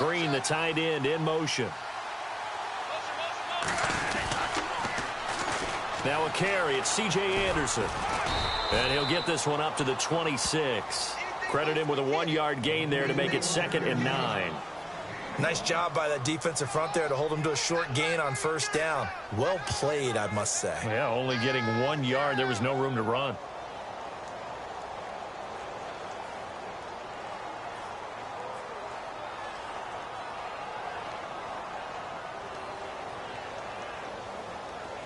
Green, the tight end, in motion. Now a carry. It's C.J. Anderson. And he'll get this one up to the 26. Credit him with a 1-yard gain there to make it 2nd and 9. Nice job by that defensive front there to hold him to a short gain on first down. Well played, I must say. Yeah, only getting 1 yard. There was no room to run.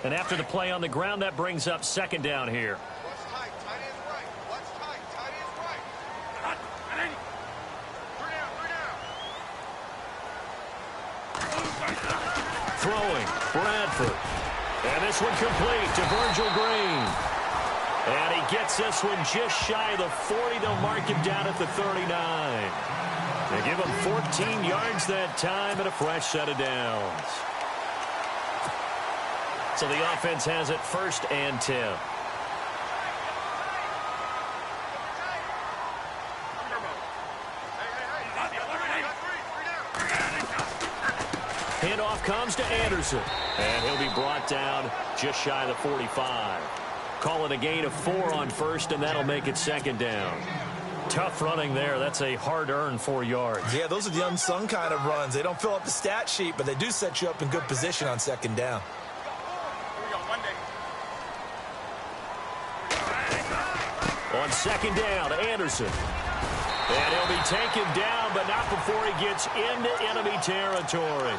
And after the play on the ground, that brings up 2nd down here. What's tight? Tight end's right. What's tight? Tight end's right. Throwing, Bradford. And this one complete to Virgil Green. And he gets this one just shy of the 40. They'll mark him down at the 39. They give him 14 yards that time and a fresh set of downs. So the offense has it 1st and 10. Handoff comes to Anderson. And he'll be brought down just shy of the 45. Call it a gain of 4 on 1st, and that'll make it 2nd down. Tough running there. That's a hard-earned 4 yards. Yeah, those are the unsung kind of runs. They don't fill up the stat sheet, but they do set you up in good position on 2nd down. On 2nd down, Anderson. And he'll be taken down, but not before he gets into enemy territory.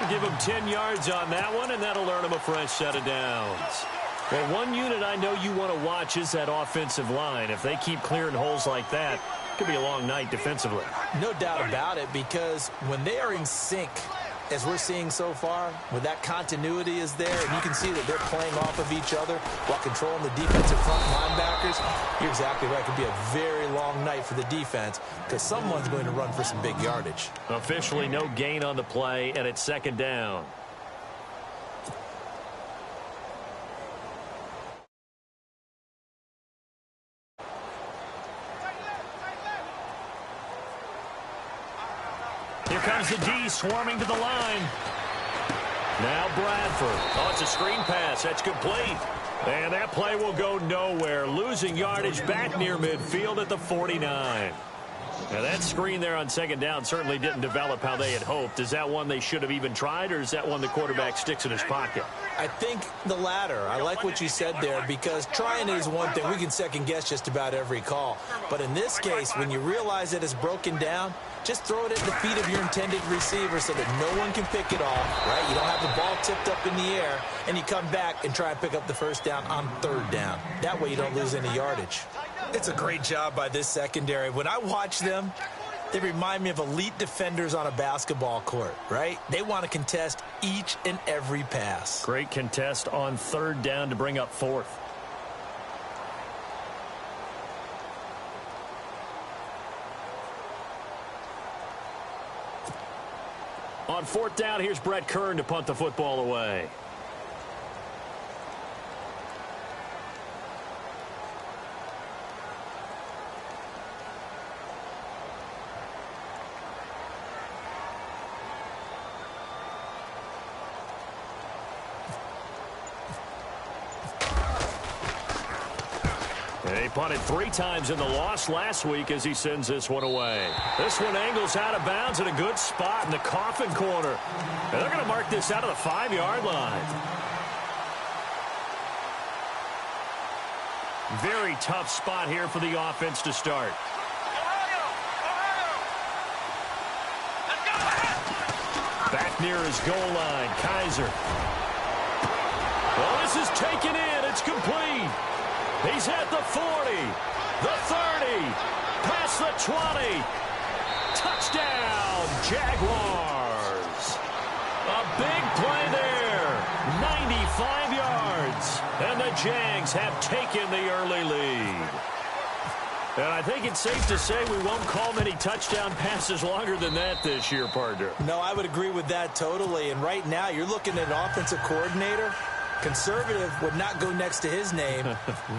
Give him 10 yards on that one, and that'll earn him a fresh set of downs. Well, one unit I know you want to watch is that offensive line. If they keep clearing holes like that, it could be a long night defensively. No doubt about it, because when they are in sync, as we're seeing so far, when that continuity is there, and you can see that they're playing off of each other while controlling the defensive front linebackers, you're exactly right. It could be a very long night for the defense because someone's going to run for some big yardage. Officially no gain on the play, and it's 2nd down. Here comes the D swarming to the line. Now Bradford. Oh, it's a screen pass. That's complete. And that play will go nowhere. Losing yardage back near midfield at the 49. Now that screen there on 2nd down certainly didn't develop how they had hoped. Is that one they should have even tried, or is that one the quarterback sticks in his pocket? I think the latter. I like what you said there, because trying is one thing. We can second guess just about every call. But in this case, when you realize that it's broken down, just throw it at the feet of your intended receiver so that no one can pick it off, right? You don't have the ball tipped up in the air, and you come back and try and pick up the 1st down on 3rd down. That way you don't lose any yardage. It's a great job by this secondary. When I watch them, they remind me of elite defenders on a basketball court, right? They want to contest each and every pass. Great contest on 3rd down to bring up 4th. On 4th down, here's Brett Kern to punt the football away. He punted 3 times in the loss last week as he sends this one away. This one angles out of bounds at a good spot in the coffin corner. And they're going to mark this out of the 5-yard line. Very tough spot here for the offense to start. Back near his goal line, Kaiser. Well, this is taken in. It's complete. He's at the 40, the 30, past the 20. Touchdown, Jaguars. A big play there, 95 yards. And the Jags have taken the early lead. And I think it's safe to say we won't call many touchdown passes longer than that this year, partner. No, I would agree with that totally. And right now, you're looking at an offensive coordinator Conservative would not go next to his name.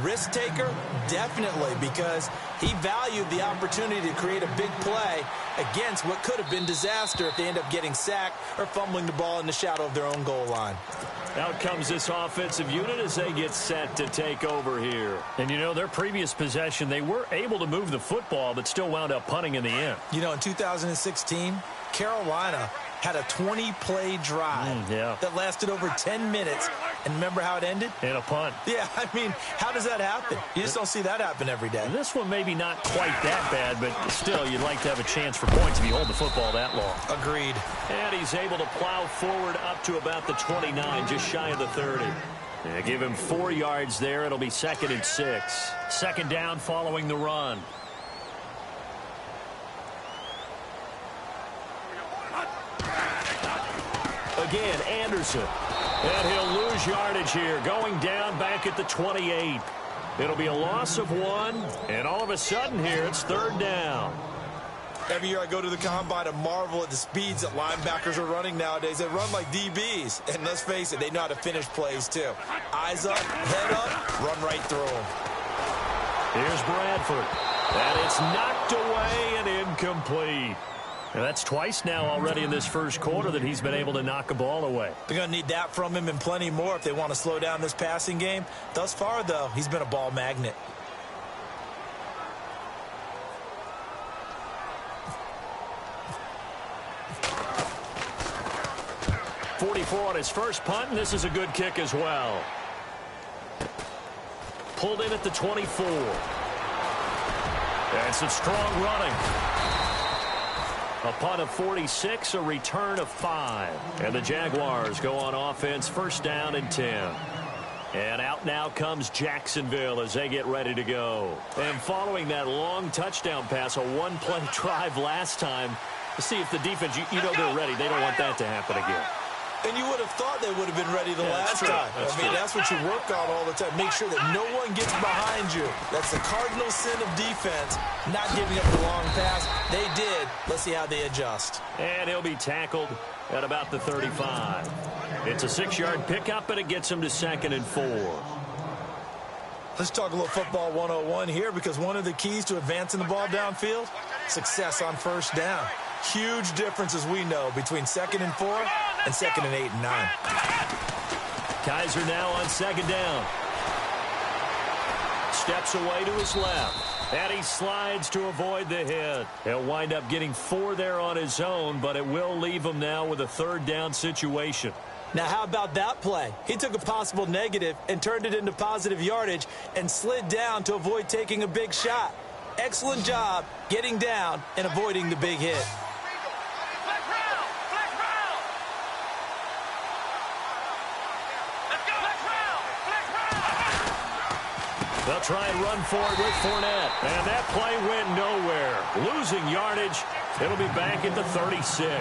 Risk taker, definitely, because he valued the opportunity to create a big play against what could have been disaster if they end up getting sacked or fumbling the ball in the shadow of their own goal line. Out comes this offensive unit as they get set to take over here. And, you know, their previous possession, they were able to move the football, but still wound up punting in the end. You know, in 2016, Carolina had a 20-play drive that lasted over 10 minutes. And remember how it ended? In a punt. Yeah, I mean, how does that happen? You just don't see that happen every day. This one maybe not quite that bad, but still, you'd like to have a chance for points if you hold the football that long. Agreed. And he's able to plow forward up to about the 29, just shy of the 30. Yeah, give him 4 yards there. It'll be 2nd and 6. Second down following the run. Again, Anderson. And he'll lose yardage here, going down back at the 28. It'll be a loss of 1, and all of a sudden here, it's 3rd down. Every year I go to the combine and marvel at the speeds that linebackers are running nowadays. They run like DBs. And let's face it, they know how to finish plays too. Eyes up, head up, run right through them. Here's Bradford. And it's knocked away and incomplete. And that's twice now already in this first quarter that he's been able to knock a ball away. They're going to need that from him and plenty more if they want to slow down this passing game. Thus far, though, he's been a ball magnet. .44 on his first punt, and this is a good kick as well. Pulled in at the 24. And some strong running. A punt of 46, a return of 5. And the Jaguars go on offense, 1st down and 10. And out now comes Jacksonville as they get ready to go. And following that long touchdown pass, a 1-play drive last time, to see if the defense, you know they're ready. They don't want that to happen again. And you would have thought they would have been ready the last time. That's what you work on all the time. Make sure that no one gets behind you. That's the cardinal sin of defense, not giving up the long pass. They did. Let's see how they adjust. And he'll be tackled at about the 35. It's a 6-yard pickup, and it gets him to 2nd and 4. Let's talk a little football 101 here, because one of the keys to advancing the ball downfield, success on 1st down. Huge difference, as we know, between 2nd and 4 and 2nd and 8 and 9. Kaiser now on 2nd down. Steps away to his left. And he slides to avoid the hit. He'll wind up getting 4 there on his own, but it will leave him now with a 3rd down situation. Now, how about that play? He took a possible negative and turned it into positive yardage and slid down to avoid taking a big shot. Excellent job getting down and avoiding the big hit. They'll try and run for it with Fournette. And that play went nowhere. Losing yardage. It'll be back at the 36.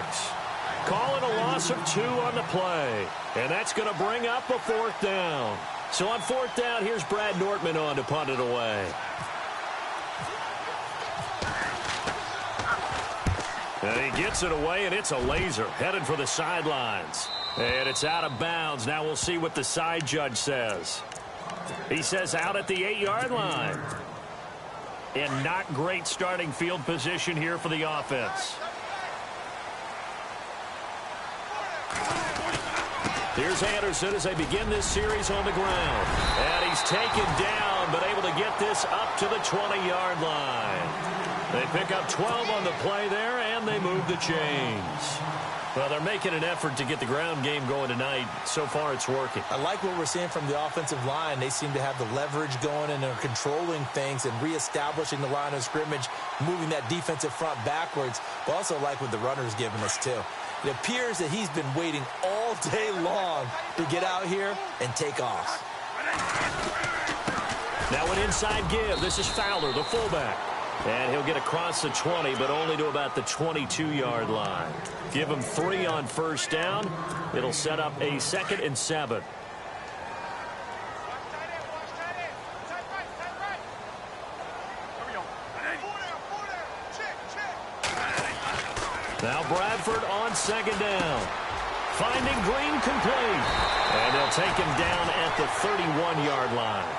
Calling a loss of 2 on the play. And that's going to bring up a 4th down. So on 4th down, here's Brad Nortman on to punt it away. And he gets it away, and it's a laser. Headed for the sidelines. And it's out of bounds. Now we'll see what the side judge says. He says out at the 8-yard line. And not great starting field position here for the offense. Here's Anderson as they begin this series on the ground. And he's taken down, but able to get this up to the 20-yard line. They pick up 12 on the play there, and they move the chains. Well, they're making an effort to get the ground game going tonight. So far, it's working. I like what we're seeing from the offensive line. They seem to have the leverage going, and they're controlling things and reestablishing the line of scrimmage, moving that defensive front backwards. But also like what the runner's giving us, too. It appears that he's been waiting all day long to get out here and take off. Now an inside give. This is Fowler, the fullback. And he'll get across the 20, but only to about the 22-yard line. Give him 3 on 1st down. It'll set up a 2nd and 7. Now Bradford on 2nd down. Finding Green complete. And they'll take him down at the 31-yard line.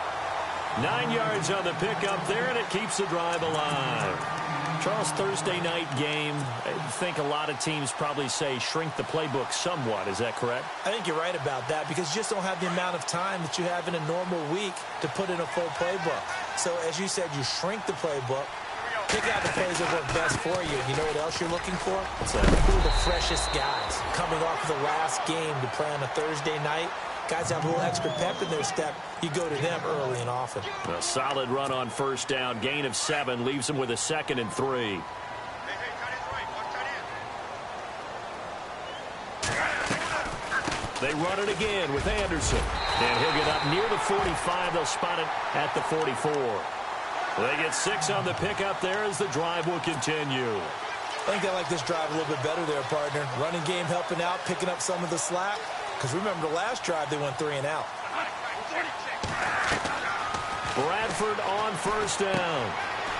9 yards on the pickup there, and it keeps the drive alive. Charles, Thursday night game, I think a lot of teams probably say shrink the playbook somewhat. Is that correct? I think you're right about that because you just don't have the amount of time that you have in a normal week to put in a full playbook. So, as you said, you shrink the playbook, pick out the plays that work best for you. You know what else you're looking for? Who are the freshest guys coming off of the last game to play on a Thursday night? Guys have a little extra pep in their step. You go to them early and often. A solid run on first down. Gain of 7 leaves them with a 2nd and 3. They run it again with Anderson. And he'll get up near the 45. They'll spot it at the 44. They get 6 on the pickup there as the drive will continue. I think they like this drive a little bit better there, partner. Running game helping out, picking up some of the slack. Because remember, the last drive, they went 3 and out. Bradford on first down.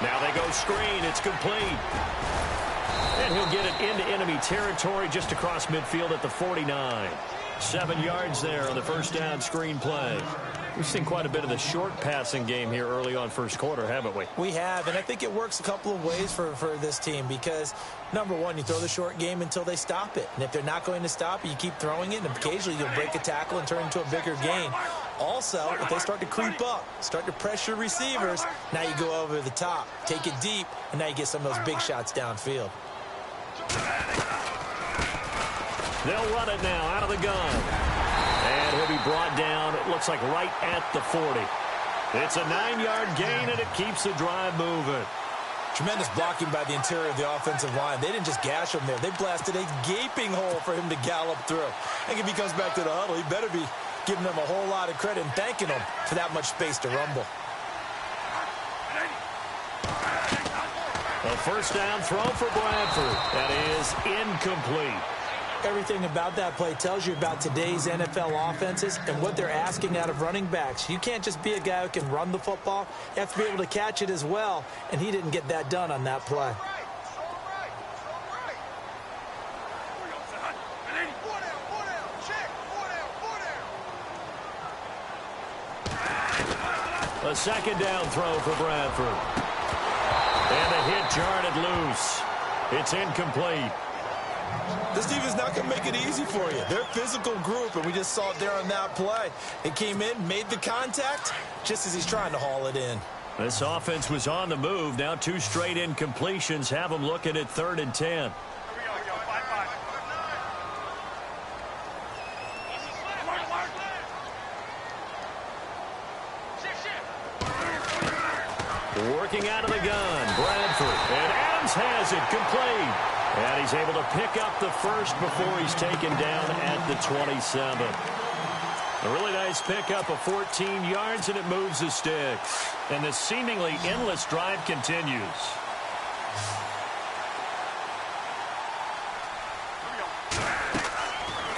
Now they go screen. It's complete. And he'll get it into enemy territory just across midfield at the 49. 7 yards there on the first down screen play. We've seen quite a bit of the short passing game here early on first quarter, haven't we? We have, and I think it works a couple of ways for this team because, number one, you throw the short game until they stop it. And if they're not going to stop it, you keep throwing it, and occasionally you'll break a tackle and turn it into a bigger gain. Also, if they start to creep up, start to pressure receivers, now you go over the top, take it deep, and now you get some of those big shots downfield. They'll run it now out of the gun. And he'll be brought down, it looks like right at the 40. It's a 9-yard gain, and it keeps the drive moving. Tremendous blocking by the interior of the offensive line. They didn't just gash him there. They blasted a gaping hole for him to gallop through. I think if he comes back to the huddle, he better be giving them a whole lot of credit and thanking them for that much space to rumble. A first down throw for Bradford. That is incomplete. Everything about that play tells you about today's NFL offenses and what they're asking out of running backs. You can't just be a guy who can run the football. You have to be able to catch it as well, and he didn't get that done on that play. A second down throw for Bradford. And the hit jarred it loose. It's incomplete. This defense not going to make it easy for you. They're a physical group, and we just saw it there on that play. It came in, made the contact, just as he's trying to haul it in. This offense was on the move. Now 2 straight incompletions have them looking at 3rd and 10. Working out of the gun, Bradford. And Adams has it complete. And he's able to pick up the first before he's taken down at the 27. A really nice pickup of 14 yards, and it moves the sticks. And the seemingly endless drive continues.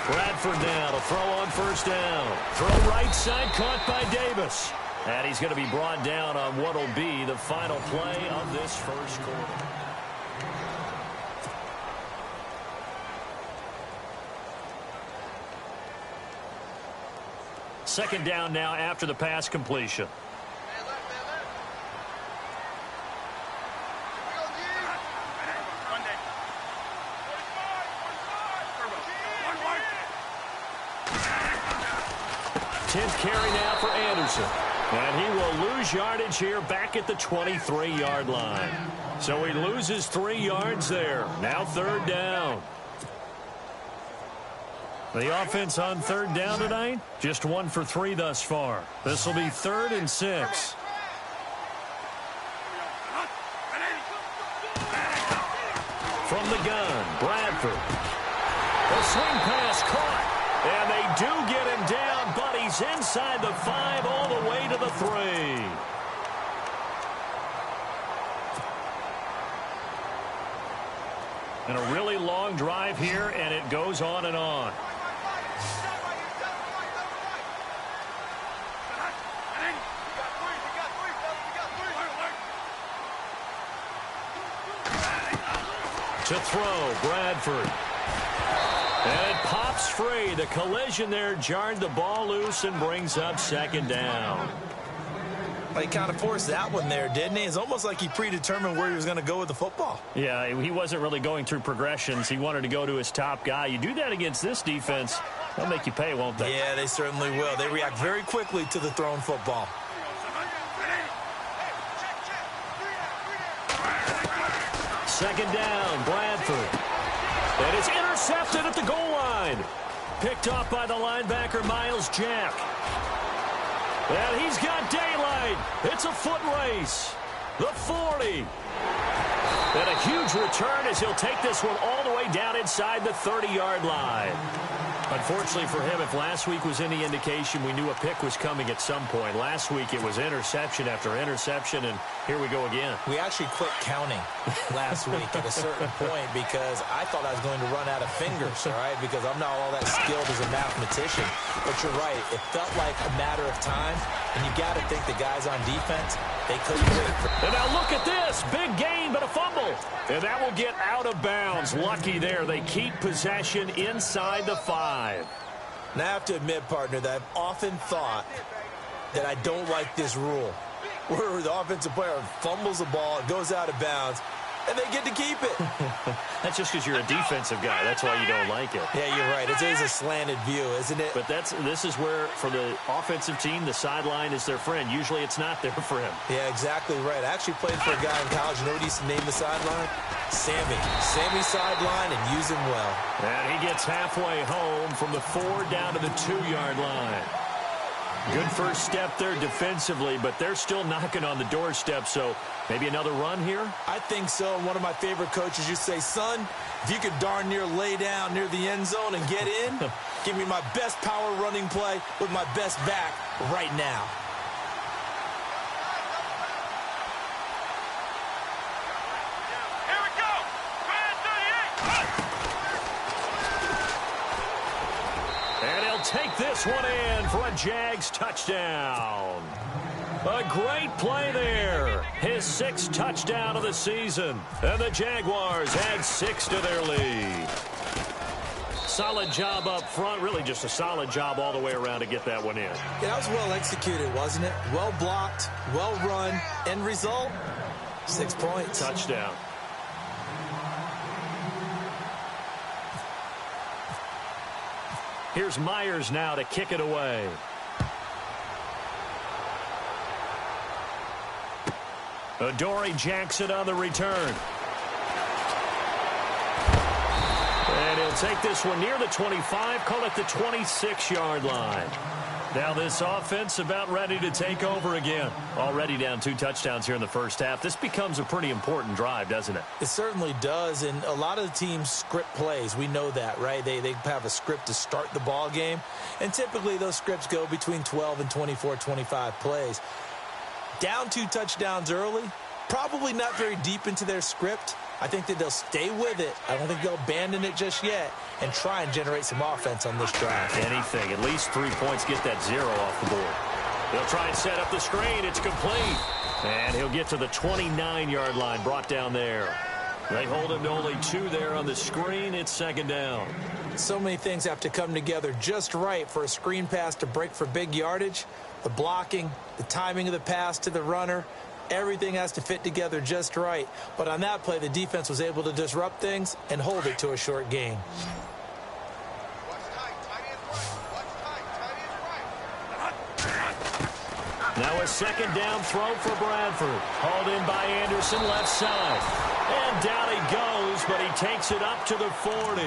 Bradford now to throw on first down. Throw right side, caught by Davis. And he's going to be brought down on what will be the final play of this first quarter. Second down now after the pass completion. Tenth carry now for Anderson. And he will lose yardage here back at the 23-yard line. So he loses 3 yards there. Now 3rd down. The offense on 3rd down tonight, just 1 for 3 thus far. This will be 3rd and 6. From the gun, Bradford. The swing pass caught. And they do get him down, but he's inside the 5 all the way to the 3. And a really long drive here, and it goes on and on. To throw, Bradford. And it pops free. The collision there jarred the ball loose and brings up second down. He kind of forced that one there, didn't he? It's almost like he predetermined where he was going to go with the football. Yeah, he wasn't really going through progressions. He wanted to go to his top guy. You do that against this defense, they'll make you pay, won't they? Yeah, they certainly will. They react very quickly to the thrown football. Second down, Bradford. And it's intercepted at the goal line. Picked off by the linebacker, Miles Jack. And he's got daylight. It's a foot race. The 40. And a huge return as he'll take this one all the way down inside the 30-yard line. Unfortunately for him, if last week was any indication, we knew a pick was coming at some point. Last week it was interception after interception, and here we go again. We actually quit counting last week at a certain point because I thought I was going to run out of fingers, all right, because I'm not all that skilled as a mathematician. But you're right. It felt like a matter of time, and you got to think the guys on defense, they couldn't wait. And now look at this. Big gain, but a fumble. And that will get out of bounds. Lucky there. They keep possession inside the 5. Now, I have to admit, partner, that I've often thought that I don't like this rule, where the offensive player fumbles the ball, it goes out of bounds, and they get to keep it. That's just because you're a defensive guy. That's why you don't like it. Yeah, you're right. It is a slanted view, isn't it? But this is where, for the offensive team, the sideline is their friend. Usually it's not there for him. Yeah, exactly right. I actually played for a guy in college. You know what he used to name the sideline? Sammy. Sammy sideline, and use him well. And he gets halfway home from the 4 down to the 2-yard line. Good first step there defensively, but they're still knocking on the doorstep, so maybe another run here? I think so. And one of my favorite coaches used to say, son, if you could darn near lay down near the end zone and get in, give me my best power running play with my best back right now. Here we go. And he'll take this one in for a Jags touchdown. A great play there. His 6th touchdown of the season. And the Jaguars add 6 to their lead. Solid job up front. Really just a solid job all the way around to get that one in. Yeah, that was well executed, wasn't it? Well blocked, well run. End result, 6 points. Touchdown. Here's Myers now to kick it away. Adoree Jackson on the return. And he'll take this one near the 25, call it the 26-yard line. Now this offense about ready to take over again. Already down 2 touchdowns here in the first half. This becomes a pretty important drive, doesn't it? It certainly does, and a lot of the teams script plays. We know that, right? They have a script to start the ball game, and typically those scripts go between 12 and 24, 25 plays. Down 2 touchdowns early, probably not very deep into their script. I think that they'll stay with it. I don't think they'll abandon it just yet and try and generate some offense on this drive. Anything. At least 3 points. Get that 0 off the board. They'll try and set up the screen. It's complete. And he'll get to the 29-yard line. Brought down there. They hold him to only 2 there on the screen. It's second down. So many things have to come together just right for a screen pass to break for big yardage. The blocking, the timing of the pass to the runner, everything has to fit together just right. But on that play, the defense was able to disrupt things and hold it to a short gain. Now a second down throw for Bradford. Hauled in by Anderson left side. And down he goes, but he takes it up to the 40.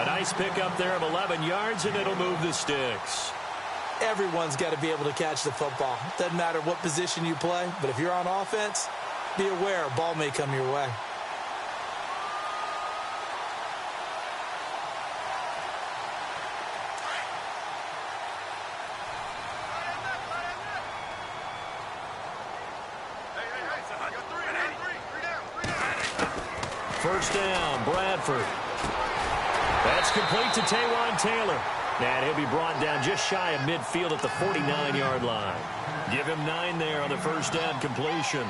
A nice pickup there of 11 yards, and it'll move the sticks. Everyone's got to be able to catch the football. Doesn't matter what position you play, but if you're on offense, be aware a ball may come your way. First down, Bradford. That's complete to Taywan Taylor. And he'll be brought down just shy of midfield at the 49-yard line. Give him 9 there on the first down completion.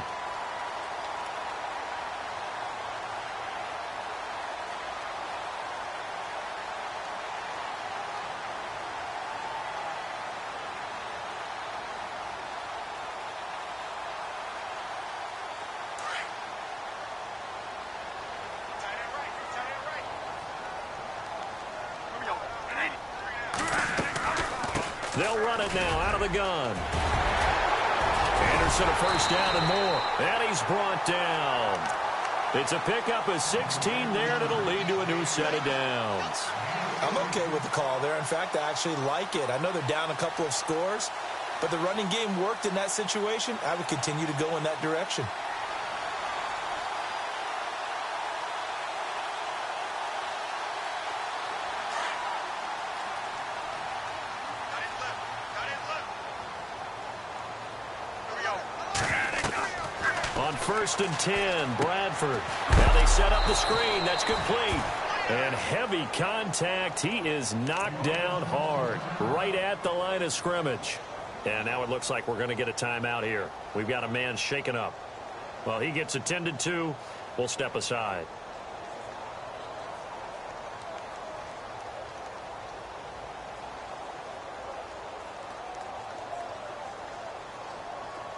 They'll run it now out of the gun. Anderson a first down and more. And he's brought down. It's a pickup of 16 there, and it'll lead to a new set of downs. I'm okay with the call there. In fact, I actually like it. I know they're down a couple of scores, but the running game worked in that situation. I would continue to go in that direction. On 1st and 10, Bradford. Now they set up the screen. That's complete. And heavy contact. He is knocked down hard right at the line of scrimmage. And now it looks like we're going to get a timeout here. We've got a man shaken up. Well, he gets attended to. We'll step aside.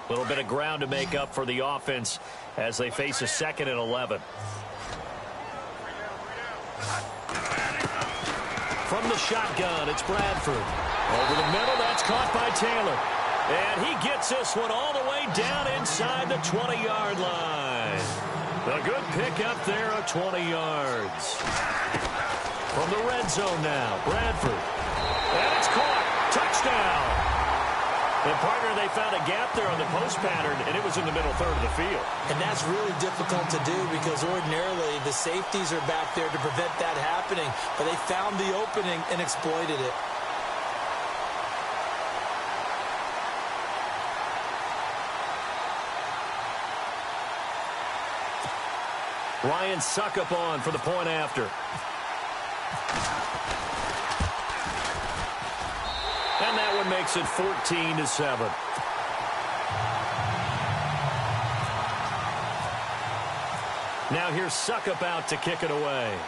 A little bit of ground to make up for the offense as they face a 2nd and 11. From the shotgun, it's Bradford. Over the middle, that's caught by Taylor. And he gets this one all the way down inside the 20-yard line. A good pickup there of 20 yards. From the red zone now, Bradford. And it's caught. Touchdown. And, partner, they found a gap there on the post pattern, and it was in the middle third of the field. And that's really difficult to do because ordinarily the safeties are back there to prevent that happening. But they found the opening and exploited it. Ryan Suckup on for the point after. And that one makes it 14-7. Now here's Suckup out to kick it away.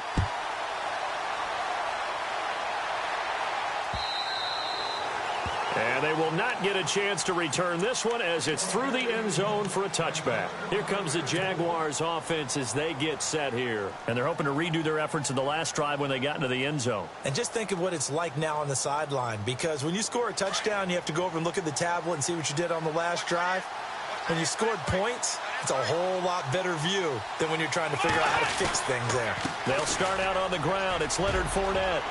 And they will not get a chance to return this one as it's through the end zone for a touchback. Here comes the Jaguars offense as they get set here. And they're hoping to redo their efforts in the last drive when they got into the end zone. And just think of what it's like now on the sideline, because when you score a touchdown, you have to go over and look at the tablet and see what you did on the last drive. When you scored points, it's a whole lot better view than when you're trying to figure out how to fix things there. They'll start out on the ground. It's Leonard Fournette.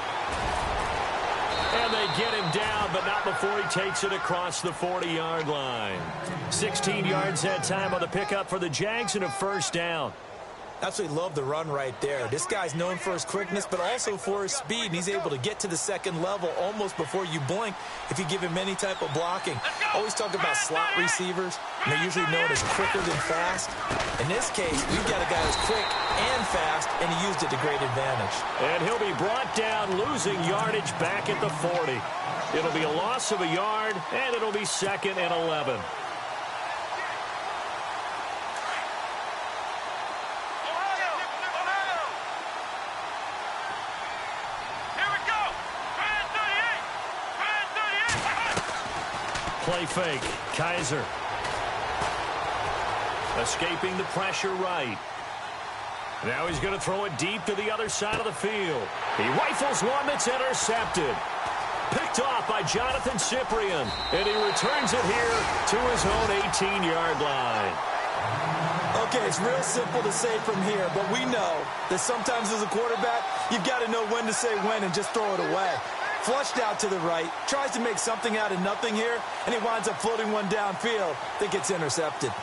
And they get him down, but not before he takes it across the 40-yard line. 16 yards that time on the pickup for the Jags and a first down. Absolutely love the run right there. This guy's known for his quickness, but also for his speed. And he's able to get to the second level almost before you blink if you give him any type of blocking. Always talk about slot receivers, and they're usually known as quicker than fast. In this case, we've got a guy who's quick and fast, and he used it to great advantage. And he'll be brought down, losing yardage back at the 40. It'll be a loss of a yard, and it'll be 2nd and 11. Play fake. Kaiser. Escaping the pressure right. Now he's going to throw it deep to the other side of the field. He rifles one that's intercepted. Picked off by Jonathan Cyprien. And he returns it here to his own 18-yard line. Okay, it's real simple to say from here, but we know that sometimes as a quarterback, you've got to know when to say when and just throw it away. Flushed out to the right, tries to make something out of nothing here, and he winds up floating one downfield that gets intercepted.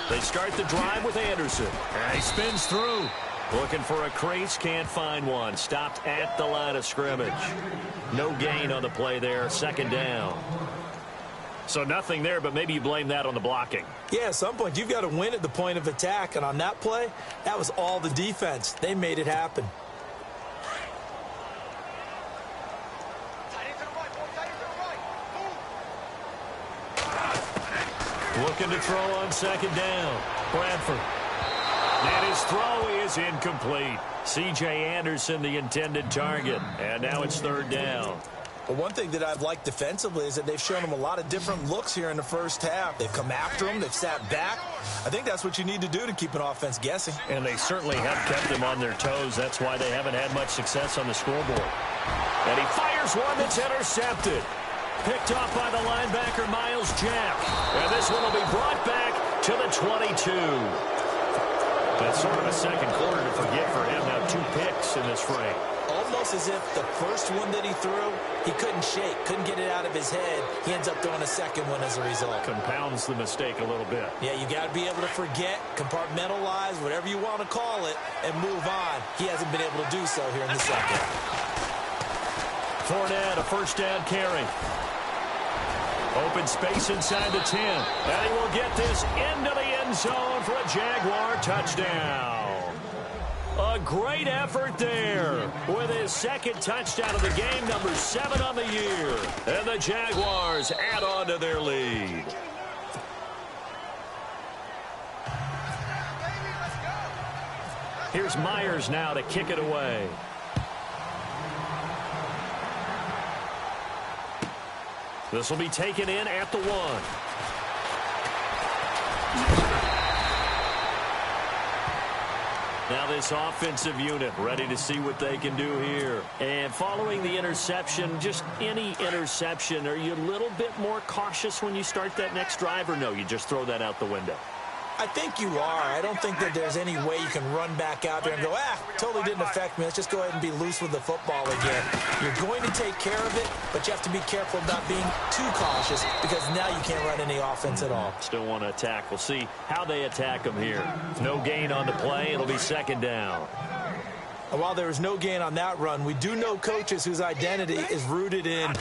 They start the drive with Anderson. And he spins through. Looking for a crease, can't find one. Stopped at the line of scrimmage. No gain on the play there, 2nd down. So nothing there, but maybe you blame that on the blocking. Yeah, at some point, you've got to win at the point of attack. And on that play, that was all the defense. They made it happen. Looking to throw on 2nd down. Bradford. And his throw is incomplete. C.J. Anderson, the intended target. And now it's 3rd down. But one thing that I've liked defensively is that they've shown him a lot of different looks here in the first half. They've come after him. They've sat back. I think that's what you need to do to keep an offense guessing. And they certainly have kept them on their toes. That's why they haven't had much success on the scoreboard. And he fires one that's intercepted. Picked off by the linebacker, Miles Jack. And this one will be brought back to the 22. That's sort of a second quarter to forget for him. Now 2 picks in this frame. Almost as if the first one that he threw, he couldn't shake, couldn't get it out of his head. He ends up throwing a second one as a result. Compounds the mistake a little bit. Yeah, you got to be able to forget, compartmentalize, whatever you want to call it, and move on. He hasn't been able to do so here in the second. Fournette, a first down carry. Open space inside the 10. And he will get this into the end zone for a Jaguar touchdown. A great effort there with his second touchdown of the game, number 7 on the year. And the Jaguars add on to their lead. Here's Myers now to kick it away. This will be taken in at the 1. Now this offensive unit ready to see what they can do here. And following the interception, just any interception, are you a little bit more cautious when you start that next drive, or no, you just throw that out the window? I think you are. I don't think that there's any way you can run back out there and go, totally didn't affect me. Let's just go ahead and be loose with the football again. You're going to take care of it, but you have to be careful about being too cautious because now you can't run any offense at all. Still want to attack. We'll see how they attack them here. No gain on the play. It'll be second down. And while there is no gain on that run, we do know coaches whose identity is rooted in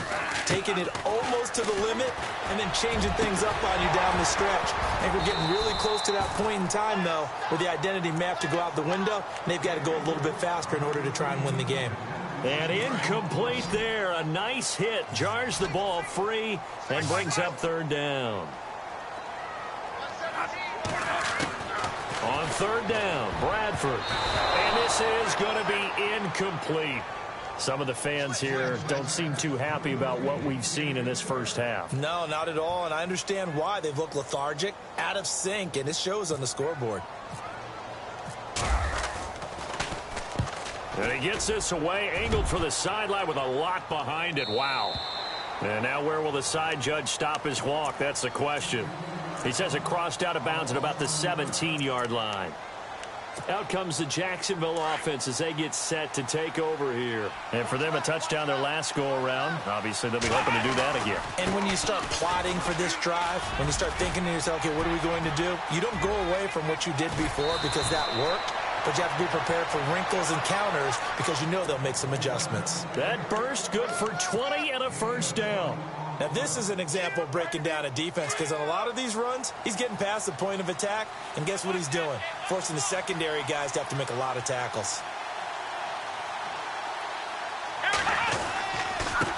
taking it almost to the limit and then changing things up on you down the stretch. I think we're getting really close to that point in time, though, where the identity may have to go out the window, and they've got to go a little bit faster in order to try and win the game. And incomplete there. A nice hit. Jars the ball free and brings up third down. On third down, Bradford. And this is going to be incomplete. Some of the fans here don't seem too happy about what we've seen in this first half. No, not at all, and I understand why. They've looked lethargic, out of sync, and it shows on the scoreboard. And he gets this away, angled for the sideline with a lot behind it. Wow. And now where will the side judge stop his walk? That's the question. He says it crossed out of bounds at about the 17-yard line. Out comes the Jacksonville offense as they get set to take over here. And for them, a touchdown their last go-around. Obviously, they'll be hoping to do that again. And when you start plotting for this drive, when you start thinking to yourself, okay, what are we going to do? You don't go away from what you did before because that worked. But you have to be prepared for wrinkles and counters because you know they'll make some adjustments. That burst good for 20 and a first down. Now, this is an example of breaking down a defense because on a lot of these runs, he's getting past the point of attack, and guess what he's doing? Forcing the secondary guys to have to make a lot of tackles.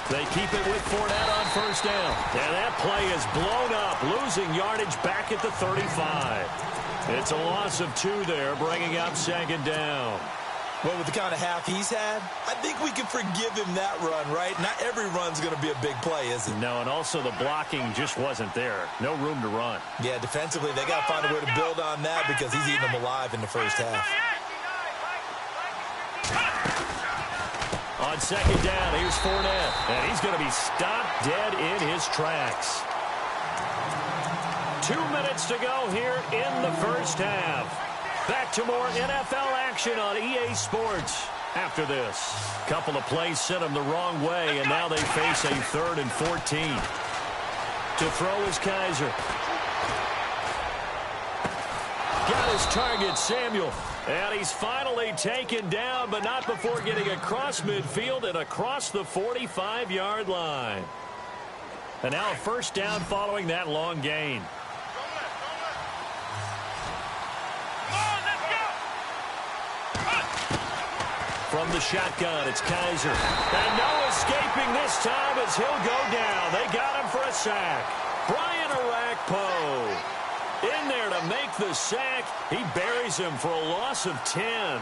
They keep it with Fournette on first down. And that play is blown up, losing yardage back at the 35. It's a loss of 2 there, bringing up second down. Well, with the kind of half he's had, I think we can forgive him that run, right? Not every run's going to be a big play, is it? No, and also the blocking just wasn't there. No room to run. Yeah, defensively, they got to find a way to build on that because he's eating them alive in the first half. On second down, here's Fournette. And he's going to be stopped dead in his tracks. 2 minutes to go here in the first half. Back to more NFL action on EA Sports after this. Couple of plays sent them the wrong way, and now they face a 3rd and 14. To throw is Kaiser. Got his target, Samuel. And he's finally taken down, but not before getting across midfield and across the 45-yard line. And now a first down following that long gain. From the shotgun, it's Kaiser. And no escaping this time as he'll go down. They got him for a sack. Brian Arakpo in there to make the sack. He buries him for a loss of 10.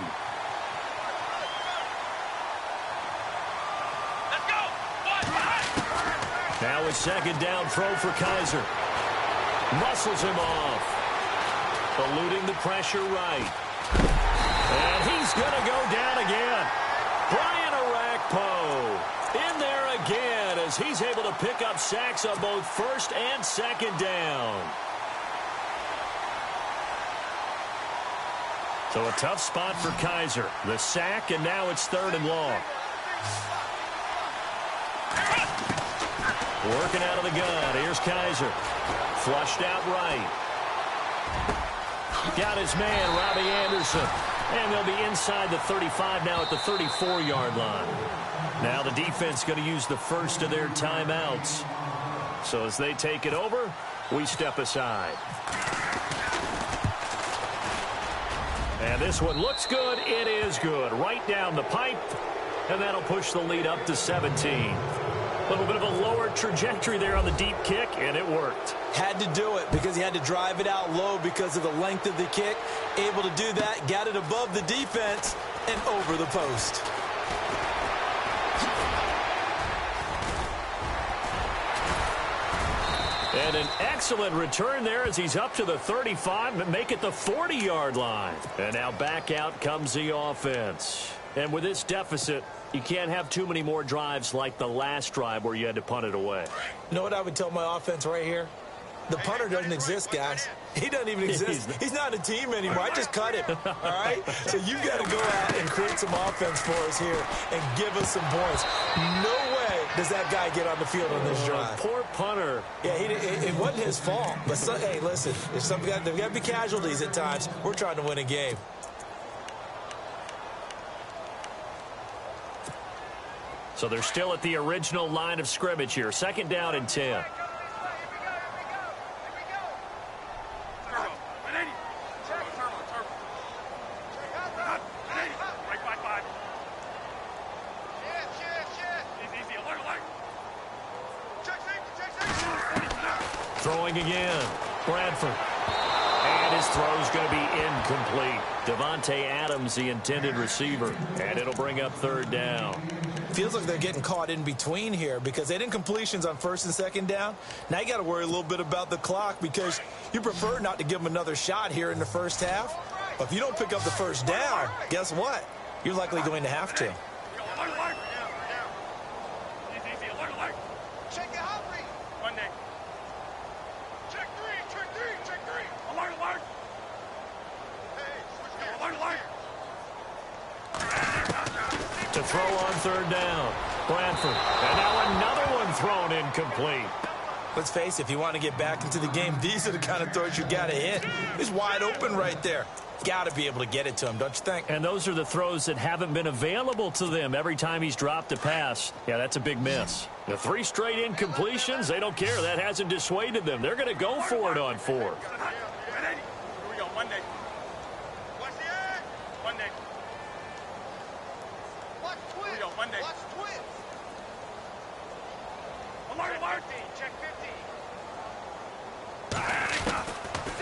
Now a second down throw for Kaiser. Muscles him off. Eluding the pressure right. And he's going to go down again. Brian Arakpo in there again as he's able to pick up sacks on both first and second down. So a tough spot for Kaiser. The sack, and now it's 3rd and long. Working out of the gun. Here's Kaiser. Flushed out right. Got his man, Robbie Anderson. And they'll be inside the 35 now at the 34-yard line. Now the defense going to use the first of their timeouts. So as they take it over, we step aside. And this one looks good. It is good. Right down the pipe. And that'll push the lead up to 17. A little bit of a lower trajectory there on the deep kick, and it worked. Had to do it because he had to drive it out low because of the length of the kick. Able to do that, got it above the defense, and over the post. And an excellent return there as he's up to the 35 and make it the 40-yard line. And now back out comes the offense. And with this deficit, you can't have too many more drives like the last drive where you had to punt it away. You know what I would tell my offense right here? The punter doesn't exist, guys. He doesn't even exist. He's not a team anymore. I just cut him, all right? So you've got to go out and create some offense for us here and give us some points. No way does that guy get on the field on this drive. Poor punter. Yeah, it wasn't his fault. But, hey, listen, there's got to be casualties at times. We're trying to win a game. So they're still at the original line of scrimmage here. 2nd down and 10. Throwing again. Bradford. And his throw's going to be incomplete. Davante Adams, the intended receiver. And it'll bring up 3rd down. Feels like they're getting caught in between here because they didn't completions on 1st and 2nd down. Now you got to worry a little bit about the clock because you prefer not to give them another shot here in the first half. But if you don't pick up the 1st down, guess what? You're likely going to have to. To throw on 3rd down. Bradford. And now another one thrown incomplete. Let's face it, if you want to get back into the game, these are the kind of throws you got to hit. He's wide open right there. Got to be able to get it to him, don't you think? And those are the throws that haven't been available to them every time he's dropped a pass. Yeah, that's a big miss. The 3 straight incompletions, they don't care. That hasn't dissuaded them. They're going to go for it on 4th.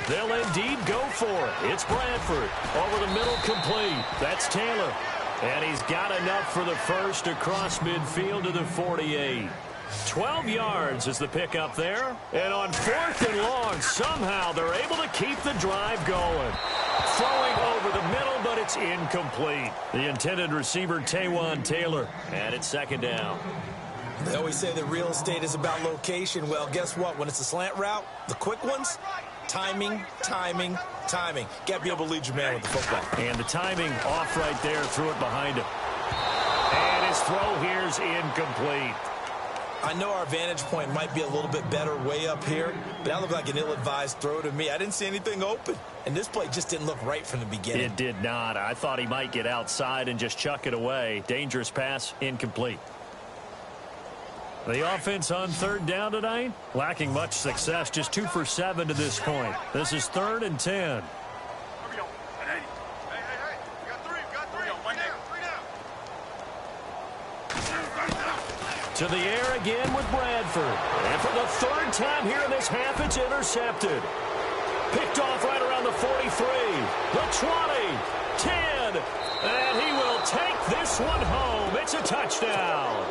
They'll indeed go for it. It's Bradford. Over the middle, complete. That's Taylor. And he's got enough for the first across midfield to the 48. 12 yards is the pickup there. And on 4th and long, somehow they're able to keep the drive going. Throwing over the middle, but it's incomplete. The intended receiver, Taywan Taylor. And it's 2nd down. They always say that real estate is about location. Well, guess what? When it's a slant route, the quick ones, timing, timing, timing. Got to be able to lead your man with the football. And the timing off right there, threw it behind him. And his throw here's incomplete. I know our vantage point might be a little bit better way up here, but that looked like an ill-advised throw to me. I didn't see anything open, and this play just didn't look right from the beginning. It did not. I thought he might get outside and just chuck it away. Dangerous pass, incomplete. The offense on 3rd down tonight, lacking much success, just 2 for 7 to this point. This is 3rd and 10. To the air again with Bradford. And for the 3rd time here in this half, it's intercepted. Picked off right around the 43, the 20, 10, and he will take this one home. It's a touchdown.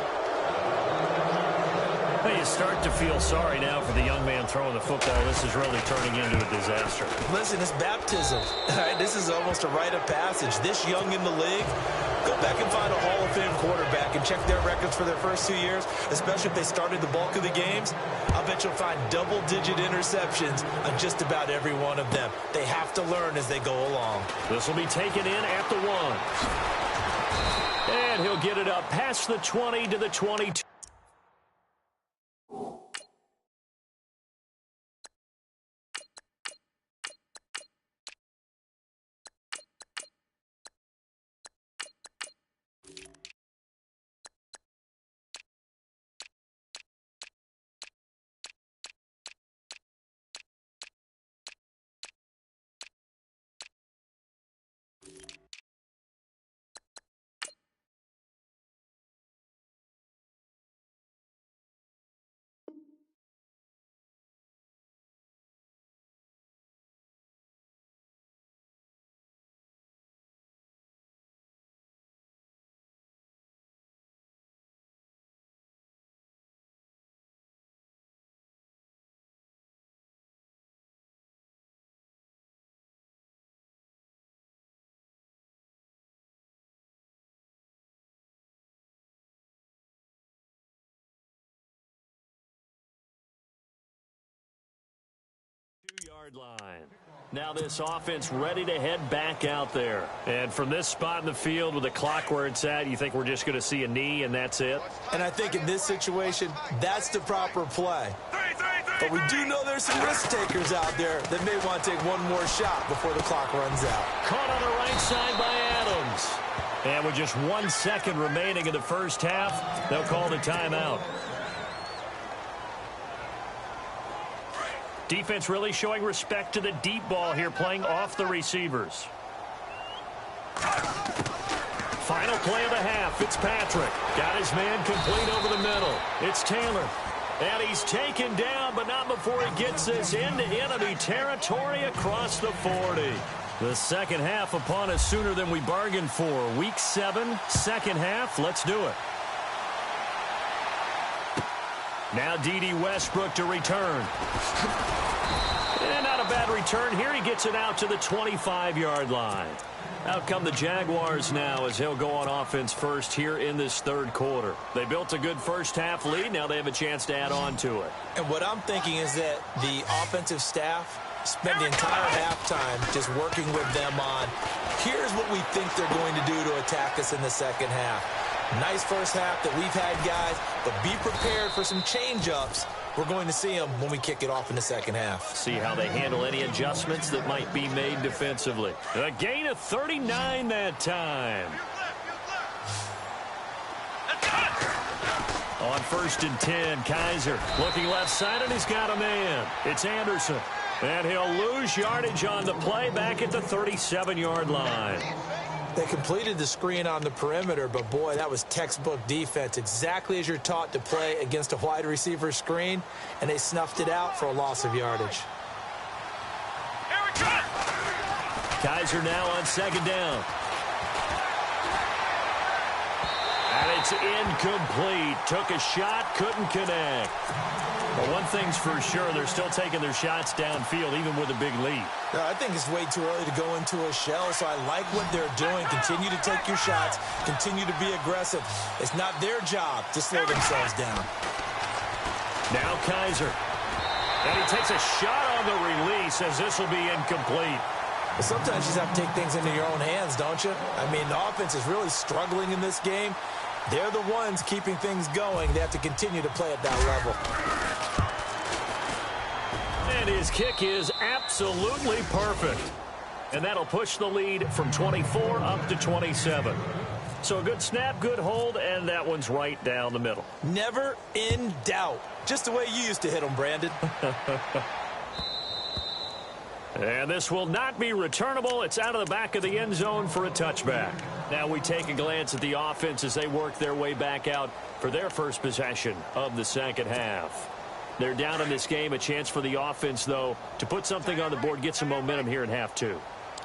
Well, you start to feel sorry now for the young man throwing the football. This is really turning into a disaster. Listen, it's baptism. All right, this is almost a rite of passage. This young in the league, go back and find a Hall of Fame quarterback and check their records for their first 2 years, especially if they started the bulk of the games. I'll bet you'll find double-digit interceptions on just about every one of them. They have to learn as they go along. This will be taken in at the 1. And he'll get it up past the 20 to the 22. Yard line. Now this offense ready to head back out there. And from this spot in the field with the clock where it's at, you think we're just going to see a knee and that's it? And I think in this situation, that's the proper play. But we do know there's some risk takers out there that may want to take one more shot before the clock runs out. Caught on the right side by Adams. And with just 1 second remaining in the first half, they'll call the timeout. Defense really showing respect to the deep ball here, playing off the receivers. Final play of the half. Fitzpatrick got his man complete over the middle. It's Taylor. And he's taken down, but not before he gets this into enemy territory across the 40. The second half upon us sooner than we bargained for. Week 7, second half. Let's do it. Now D.D. Westbrook to return. And not a bad return here. He gets it out to the 25-yard line. Out come the Jaguars now as he'll go on offense first here in this third quarter. They built a good first half lead. Now they have a chance to add on to it. And what I'm thinking is that the offensive staff spent the entire halftime just working with them on, here's what we think they're going to do to attack us in the second half. Nice first half that we've had, guys, but be prepared for some change-ups. We're going to see them when we kick it off in the second half. See how they handle any adjustments that might be made defensively. A gain of 39 that time. On 1st and 10, Kaiser looking left side, and he's got a man. It's Anderson. And he'll lose yardage on the play back at the 37-yard line. They completed the screen on the perimeter, but boy, that was textbook defense. Exactly as you're taught to play against a wide receiver screen, and they snuffed it out for a loss of yardage. Kaiser now on second down. And it's incomplete. Took a shot, couldn't connect. But one thing's for sure, they're still taking their shots downfield, even with a big lead. I think it's way too early to go into a shell, so I like what they're doing. Continue to take your shots. Continue to be aggressive. It's not their job to slow themselves down. Now Kaiser. And he takes a shot on the release as this will be incomplete. But sometimes you just have to take things into your own hands, don't you? I mean, the offense is really struggling in this game. They're the ones keeping things going. They have to continue to play at that level. And his kick is absolutely perfect. And that'll push the lead from 24 up to 27. So a good snap, good hold, and that one's right down the middle. Never in doubt. Just the way you used to hit them, Brandon. And this will not be returnable. It's out of the back of the end zone for a touchback. Now we take a glance at the offense as they work their way back out for their first possession of the second half. They're down in this game. A chance for the offense, though, to put something on the board, get some momentum here in half two.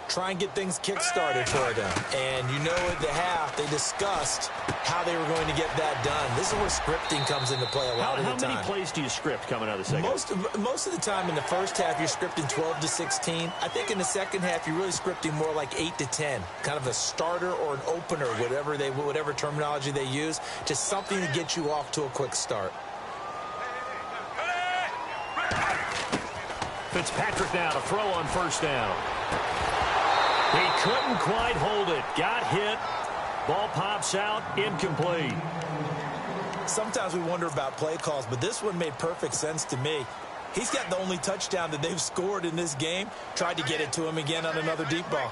try and get things kick-started for them. And you know at the half, they discussed how they were going to get that done. This is where scripting comes into play a lot of the time. How many plays do you script coming out of the second? Most of the time in the first half, you're scripting 12 to 16. I think in the second half, you're really scripting more like 8 to 10. Kind of a starter or an opener, whatever terminology they use. Just something to get you off to a quick start. Fitzpatrick now to throw on first down. He couldn't quite hold it. Got hit. Ball pops out. Incomplete. Sometimes we wonder about play calls, but this one made perfect sense to me. He's got the only touchdown that they've scored in this game. Tried to get it to him again on another deep ball.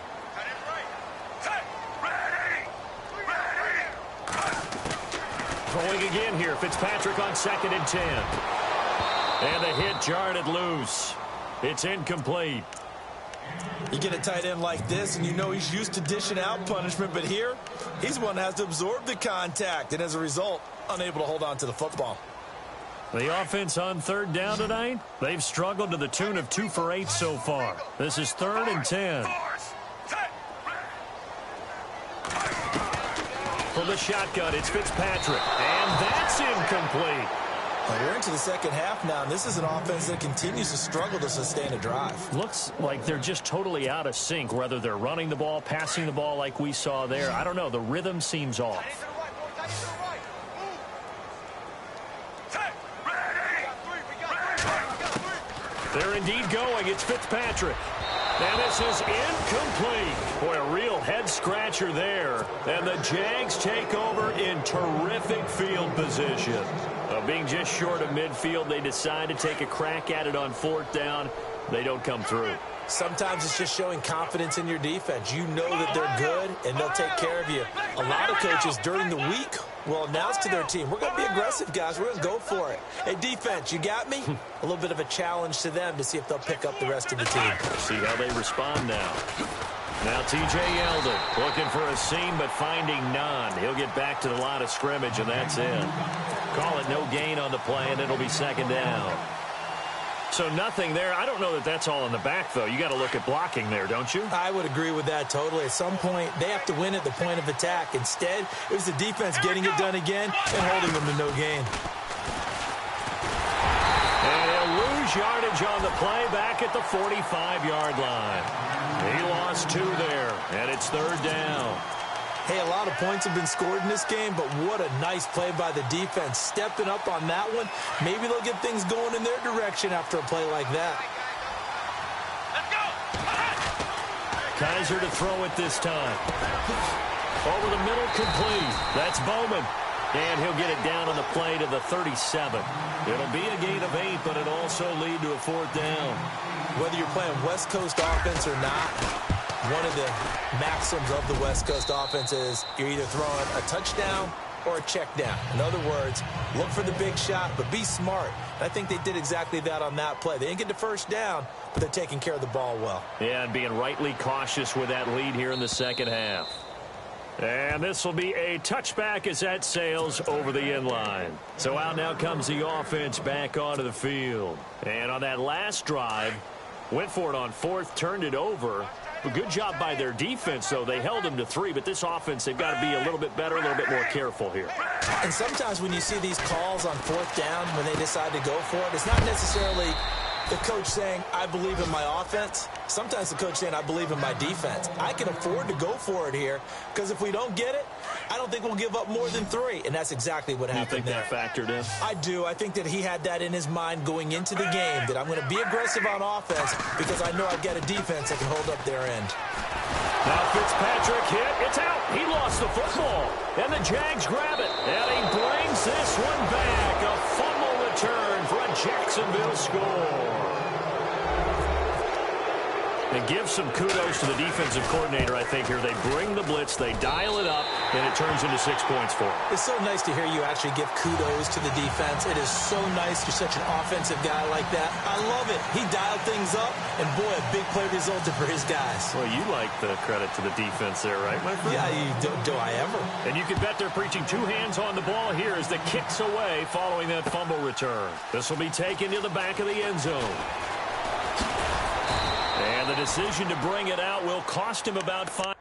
Throwing again here. Fitzpatrick on 2nd and 10. And the hit jarred it loose. It's incomplete. You get a tight end like this, and you know he's used to dishing out punishment, but here, he's the one that has to absorb the contact, and as a result, unable to hold on to the football. The offense on 3rd down tonight, they've struggled to the tune of 2 for 8 so far. This is 3rd and 10. For the shotgun, it's Fitzpatrick, and that's incomplete. Well, we're into the second half now, and this is an offense that continues to struggle to sustain a drive. Looks like they're just totally out of sync, whether they're running the ball, passing the ball like we saw there. I don't know. The rhythm seems off. They're indeed going. It's Fitzpatrick. And this is incomplete. Boy, a real head-scratcher there. And the Jags take over in terrific field position. Being just short of midfield, they decide to take a crack at it on 4th down. They don't come through. Sometimes it's just showing confidence in your defense. You know that they're good, and they'll take care of you. A lot of coaches during the week will announce to their team, we're going to be aggressive, guys. We're going to go for it. Hey, defense, you got me? A little bit of a challenge to them to see if they'll pick up the rest of the team. See how they respond now. Now T.J. Yeldon looking for a seam, but finding none. He'll get back to the line of scrimmage, and that's it. Call it no gain on the play, and it'll be 2nd down. So nothing there. I don't know that that's all in the back, though. You got to look at blocking there, don't you? I would agree with that totally. At some point, they have to win at the point of attack. Instead, it was the defense getting it done again and holding them to no gain. And he'll lose yardage on the play back at the 45-yard line. He lost 2 there, and it's 3rd down. Hey, a lot of points have been scored in this game, but what a nice play by the defense. Stepping up on that one. Maybe they'll get things going in their direction after a play like that. Kaiser to throw it this time. Over the middle, complete. That's Bowman. And he'll get it down on the play to the 37. It'll be a gain of 8, but it'll also lead to a 4th down. Whether you're playing West Coast offense or not, one of the maxims of the West Coast offense is you're either throwing a touchdown or a check down. In other words, look for the big shot, but be smart. And I think they did exactly that on that play. They didn't get the first down, but they're taking care of the ball well. Yeah, and being rightly cautious with that lead here in the second half. And this will be a touchback as that sails over the inline. So out now comes the offense back onto the field. And on that last drive, went for it on 4th, turned it over. A good job by their defense, though. They held them to 3, but this offense, they've got to be a little bit better, a little bit more careful here. And sometimes when you see these calls on 4th down, when they decide to go for it, it's not necessarily the coach saying, I believe in my offense. Sometimes the coach saying, I believe in my defense. I can afford to go for it here because if we don't get it, I don't think we'll give up more than 3. And that's exactly what happened there. You think that factored in? I do. I think that he had that in his mind going into the game, that I'm going to be aggressive on offense because I know I've got a defense that can hold up their end. Now Fitzpatrick hit. It's out. He lost the football. And the Jags grab it. And he brings this one back. A fumble return for a Jacksonville score. And give some kudos to the defensive coordinator, I think, here. They bring the blitz, they dial it up, and it turns into 6 points for them. It's so nice to hear you actually give kudos to the defense. It is so nice you're such an offensive guy like that. I love it. He dialed things up, and boy, a big play resulted for his guys. Well, you like the credit to the defense there, right, my friend? Yeah, do I ever. And you can bet they're preaching 2 hands on the ball here as the kick's away following that fumble return. This will be taken to the back of the end zone. And the decision to bring it out will cost him about 5.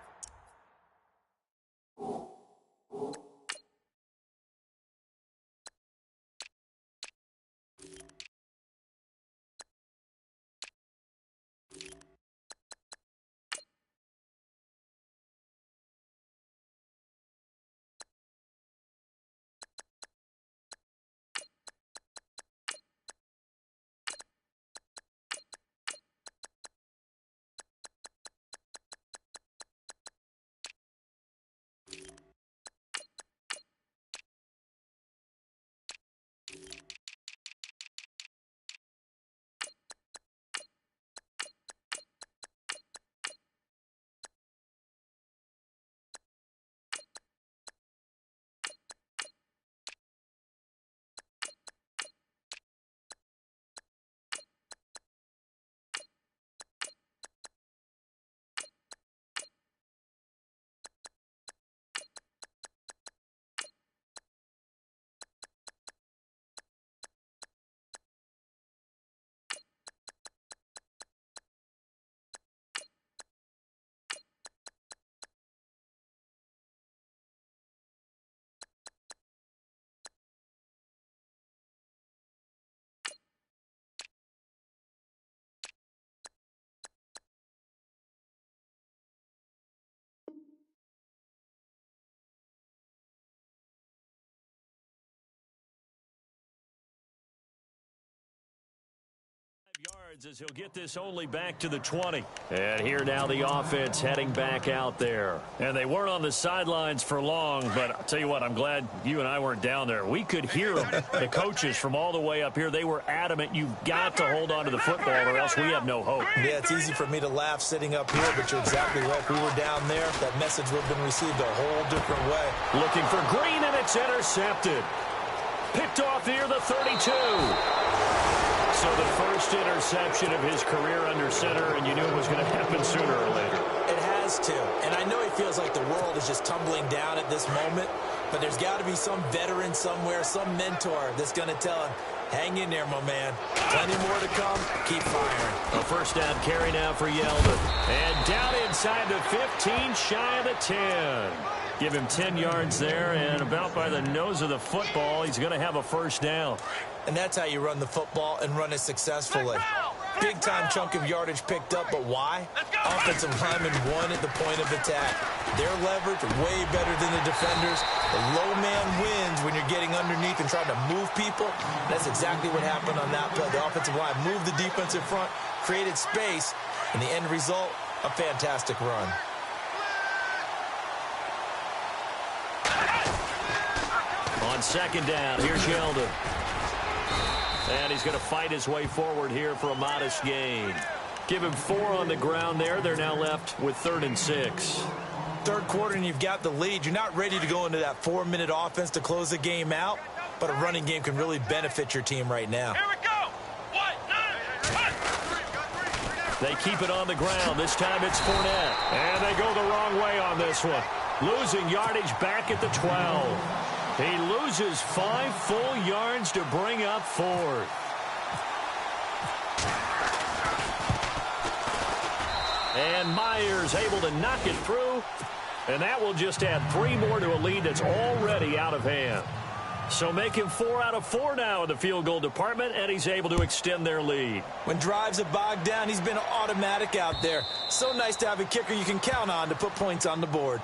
Yards as he'll get this only back to the 20. And here now the offense heading back out there. And they weren't on the sidelines for long, but I'll tell you what, I'm glad you and I weren't down there. We could hear the coaches from all the way up here. They were adamant, you've got to hold on to the football or else we have no hope. Yeah, it's easy for me to laugh sitting up here, but you're exactly right. If we were down there, that message would have been received a whole different way. Looking for Green, and it's intercepted. Picked off near the 32. So the first interception of his career under center, and you knew it was going to happen sooner or later. It has to. And I know he feels like the world is just tumbling down at this moment, but there's got to be some veteran somewhere, some mentor that's going to tell him, hang in there, my man. Plenty more to come. Keep firing. A first down carry now for Yeldon. And down inside the 15, shy of the 10. Give him 10 yards there, and about by the nose of the football, he's going to have a first down. And that's how you run the football and run it successfully. Big-time chunk of yardage picked up, but why? Offensive lineman won at the point of attack. Their leverage way better than the defenders. The low man wins when you're getting underneath and trying to move people. That's exactly what happened on that play. The offensive line moved the defense in front, created space, and the end result, a fantastic run. On second down, here's Yeldon. And he's going to fight his way forward here for a modest gain. Give him 4 on the ground there. They're now left with 3rd and 6. Third quarter and you've got the lead. You're not ready to go into that 4-minute offense to close the game out, but a running game can really benefit your team right now. Here we go. 1, 9, They keep it on the ground. This time it's Fournette. And they go the wrong way on this one. Losing yardage back at the 12. He loses 5 full yards to bring up 4th. And Myers able to knock it through. And that will just add 3 more to a lead that's already out of hand. So make him 4 out of 4 now in the field goal department, and he's able to extend their lead. When drives are bogged down, he's been automatic out there. So nice to have a kicker you can count on to put points on the board.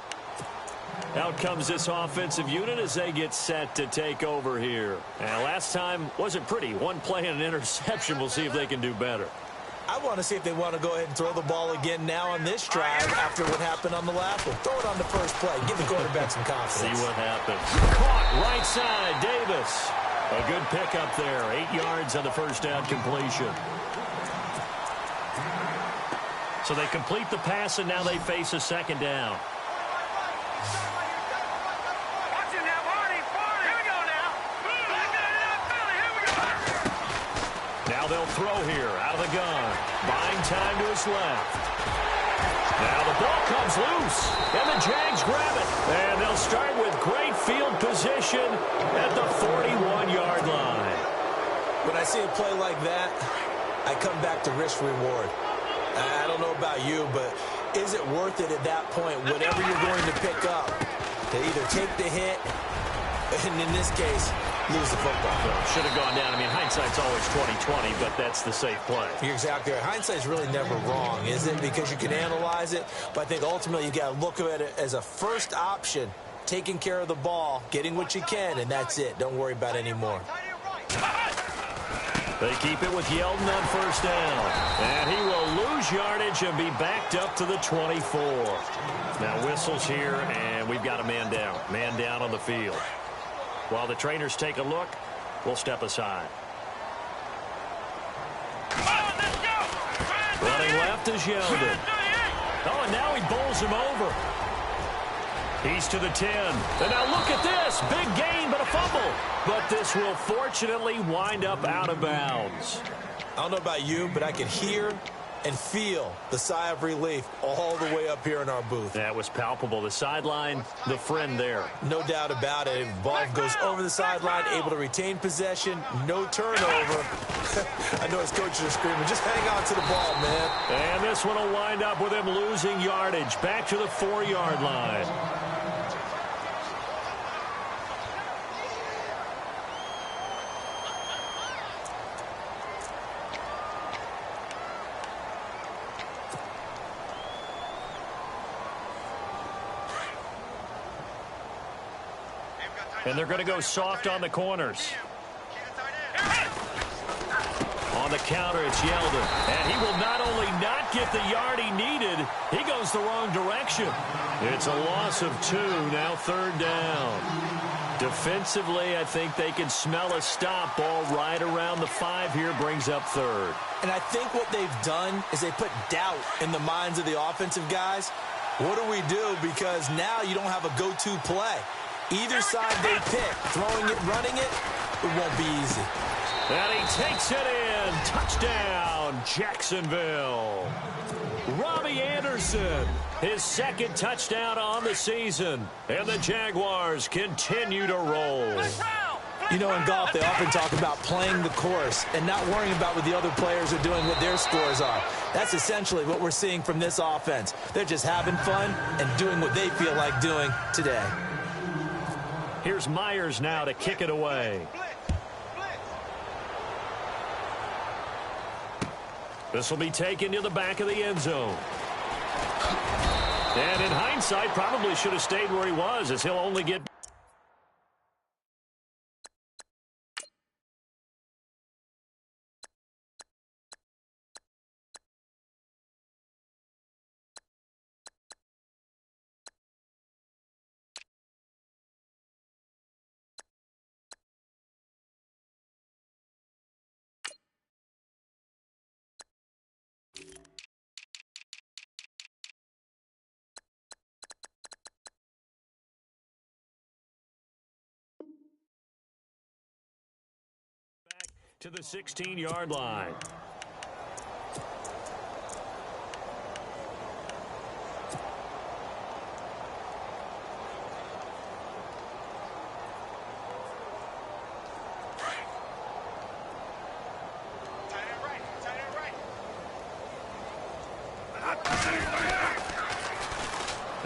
Out comes this offensive unit as they get set to take over here. And last time wasn't pretty. 1 play and an interception. We'll see if they can do better. I want to see if they want to go ahead and throw the ball again now on this drive after what happened on the last one. Throw it on the first play. Give the quarterback some confidence. See what happens. Caught right side, Davis. A good pickup there. 8 yards on the first down completion. So they complete the pass, and now they face a second down. They'll throw here out of the gun. Buying time to his left. Now the ball comes loose, and the Jags grab it. And they'll start with great field position at the 41-yard line. When I see a play like that, I come back to risk reward. I don't know about you, but is it worth it at that point, whatever you're going to pick up, to either take the hit, and in this case, lose the football? Well, should have gone down. I mean, hindsight's always 20/20, but that's the safe play. You're exactly right. Hindsight's really never wrong, is it? Because you can analyze it, but I think ultimately you got to look at it as a first option, taking care of the ball, getting what you can, and that's it. Don't worry about it anymore. They keep it with Yeldon on first down. And he will lose yardage and be backed up to the 24. Now whistles here, and we've got a man down. Man down on the field. While the trainers take a look, we'll step aside. Running left is Yeldon. Oh, and now he bowls him over. He's to the 10. And now look at this. Big gain, but a fumble. But this will fortunately wind up out of bounds. I don't know about you, but I could hear and feel the sigh of relief all the way up here in our booth. That was palpable. The sideline, the friend there. No doubt about it. Ball goes over the sideline, able to retain possession, no turnover. I know his coaches are screaming, just hang on to the ball, man. And this one will wind up with him losing yardage. Back to the 4-yard line. And they're going to go soft on the corners. On the counter, it's Yeldon. And he will not only not get the yard he needed, he goes the wrong direction. It's a loss of 2, now 3rd down. Defensively, I think they can smell a stop. Ball right around the 5 here, brings up 3rd. And I think what they've done is they put doubt in the minds of the offensive guys. What do we do? Because now you don't have a go-to play. Either side they pick, throwing it, running it, it won't be easy. And he takes it in. Touchdown, Jacksonville. Robbie Anderson, his 2nd touchdown on the season. And the Jaguars continue to roll. You know, in golf, they often talk about playing the course and not worrying about what the other players are doing, what their scores are. That's essentially what we're seeing from this offense. They're just having fun and doing what they feel like doing today. Here's Myers now to kick it away. This will be taken to the back of the end zone. And in hindsight, probably should have stayed where he was, as he'll only get... to the 16-yard line.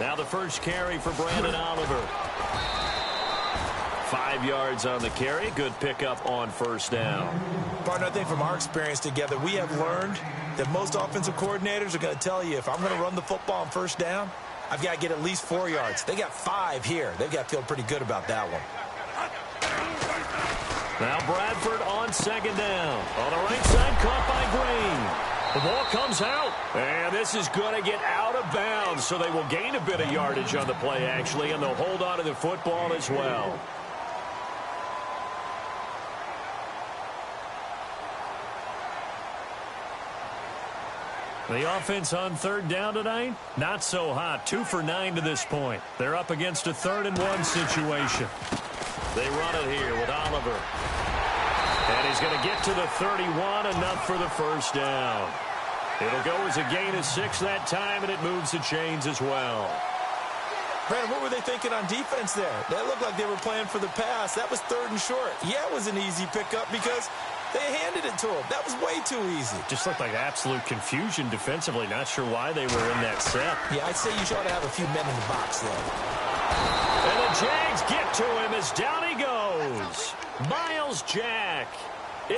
Now the first carry for Brandon Oliver. 5 yards on the carry. Good pickup on first down. Partner, I think from our experience together, we have learned that most offensive coordinators are going to tell you, if I'm going to run the football on first down, I've got to get at least 4 yards. They got 5 here. They've got to feel pretty good about that one. Now Bradford on 2nd down. On the right side, caught by Green. The ball comes out, and this is going to get out of bounds, so they will gain a bit of yardage on the play, actually, and they'll hold on to the football as well. The offense on 3rd down tonight, not so hot. 2 for 9 to this point. They're up against a 3rd and 1 situation. They run it here with Oliver. And he's going to get to the 31, enough for the first down. It'll go as a gain of 6 that time, and it moves the chains as well. Brandon, what were they thinking on defense there? That looked like they were playing for the pass. That was 3rd and short. Yeah, it was an easy pickup because They handed it to him. That was way too easy. Just looked like absolute confusion defensively. Not sure why they were in that set. Yeah, I'd say you ought to have a few men in the box, though. And the Jags get to him as down he goes. Miles Jack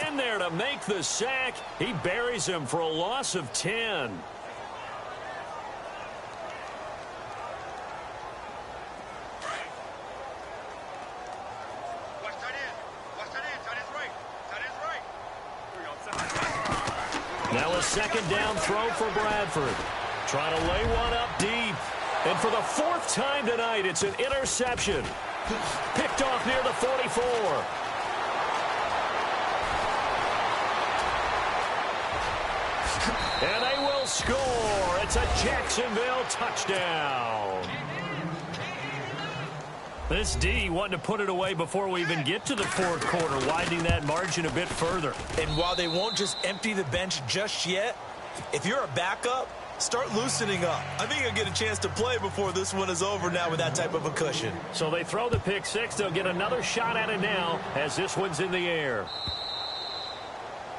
in there to make the sack. He buries him for a loss of 10. Now a second down throw for Bradford. Trying to lay one up deep. And for the fourth time tonight, it's an interception. Picked off near the 44. And they will score. It's a Jacksonville touchdown. This D wanting to put it away before we even get to the fourth quarter, widening that margin a bit further. And while they won't just empty the bench just yet, if you're a backup, start loosening up. I think you'll get a chance to play before this one is over now with that type of a cushion. So they throw the pick six. They'll get another shot at it now as this one's in the air.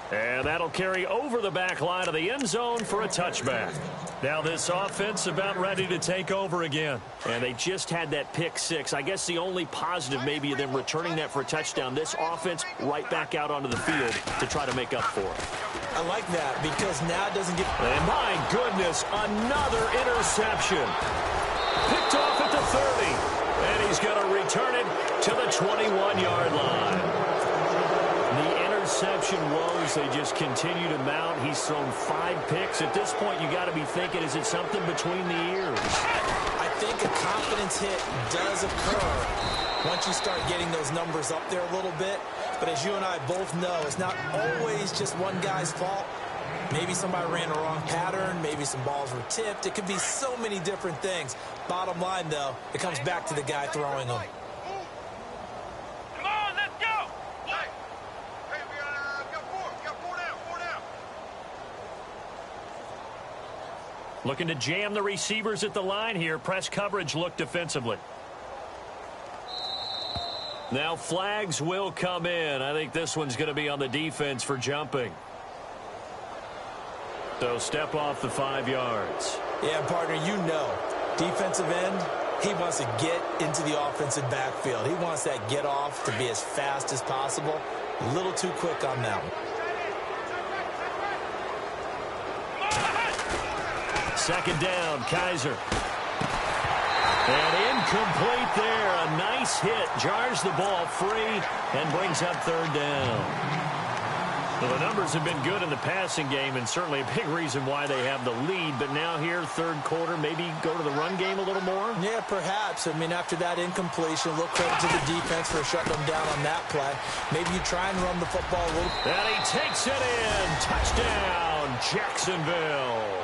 And that'll carry over the back line of the end zone for a touchback. Now this offense about ready to take over again. And they just had that pick six. I guess the only positive maybe of them returning that for a touchdown. This offense right back out onto the field to try to make up for it. I like that because now it doesn't get... And my goodness, another interception. Picked off at the 30. And he's going to return it to the 21-yard line. Interception woes, they just continue to mount. He's thrown 5 picks. At this point, you got to be thinking, is it something between the ears? I think a confidence hit does occur once you start getting those numbers up there a little bit. But as you and I both know, it's not always just one guy's fault. Maybe somebody ran a wrong pattern. Maybe some balls were tipped. It could be so many different things. Bottom line, though, it comes back to the guy throwing them. Looking to jam the receivers at the line here. Press coverage look defensively. Now flags will come in. I think this one's going to be on the defense for jumping. So step off the 5 yards. Yeah, partner, you know, defensive end, he wants to get into the offensive backfield. He wants that get off to be as fast as possible. A little too quick on that one. Second down, Kaiser. And incomplete there. A nice hit. Jars the ball free and brings up third down. Well, the numbers have been good in the passing game and certainly a big reason why they have the lead. But now here, third quarter, maybe go to the run game a little more? Yeah, perhaps. I mean, after that incompletion, a little credit to the defense for shutting them down on that play. Maybe you try and run the football a little. And he takes it in. Touchdown, Jacksonville.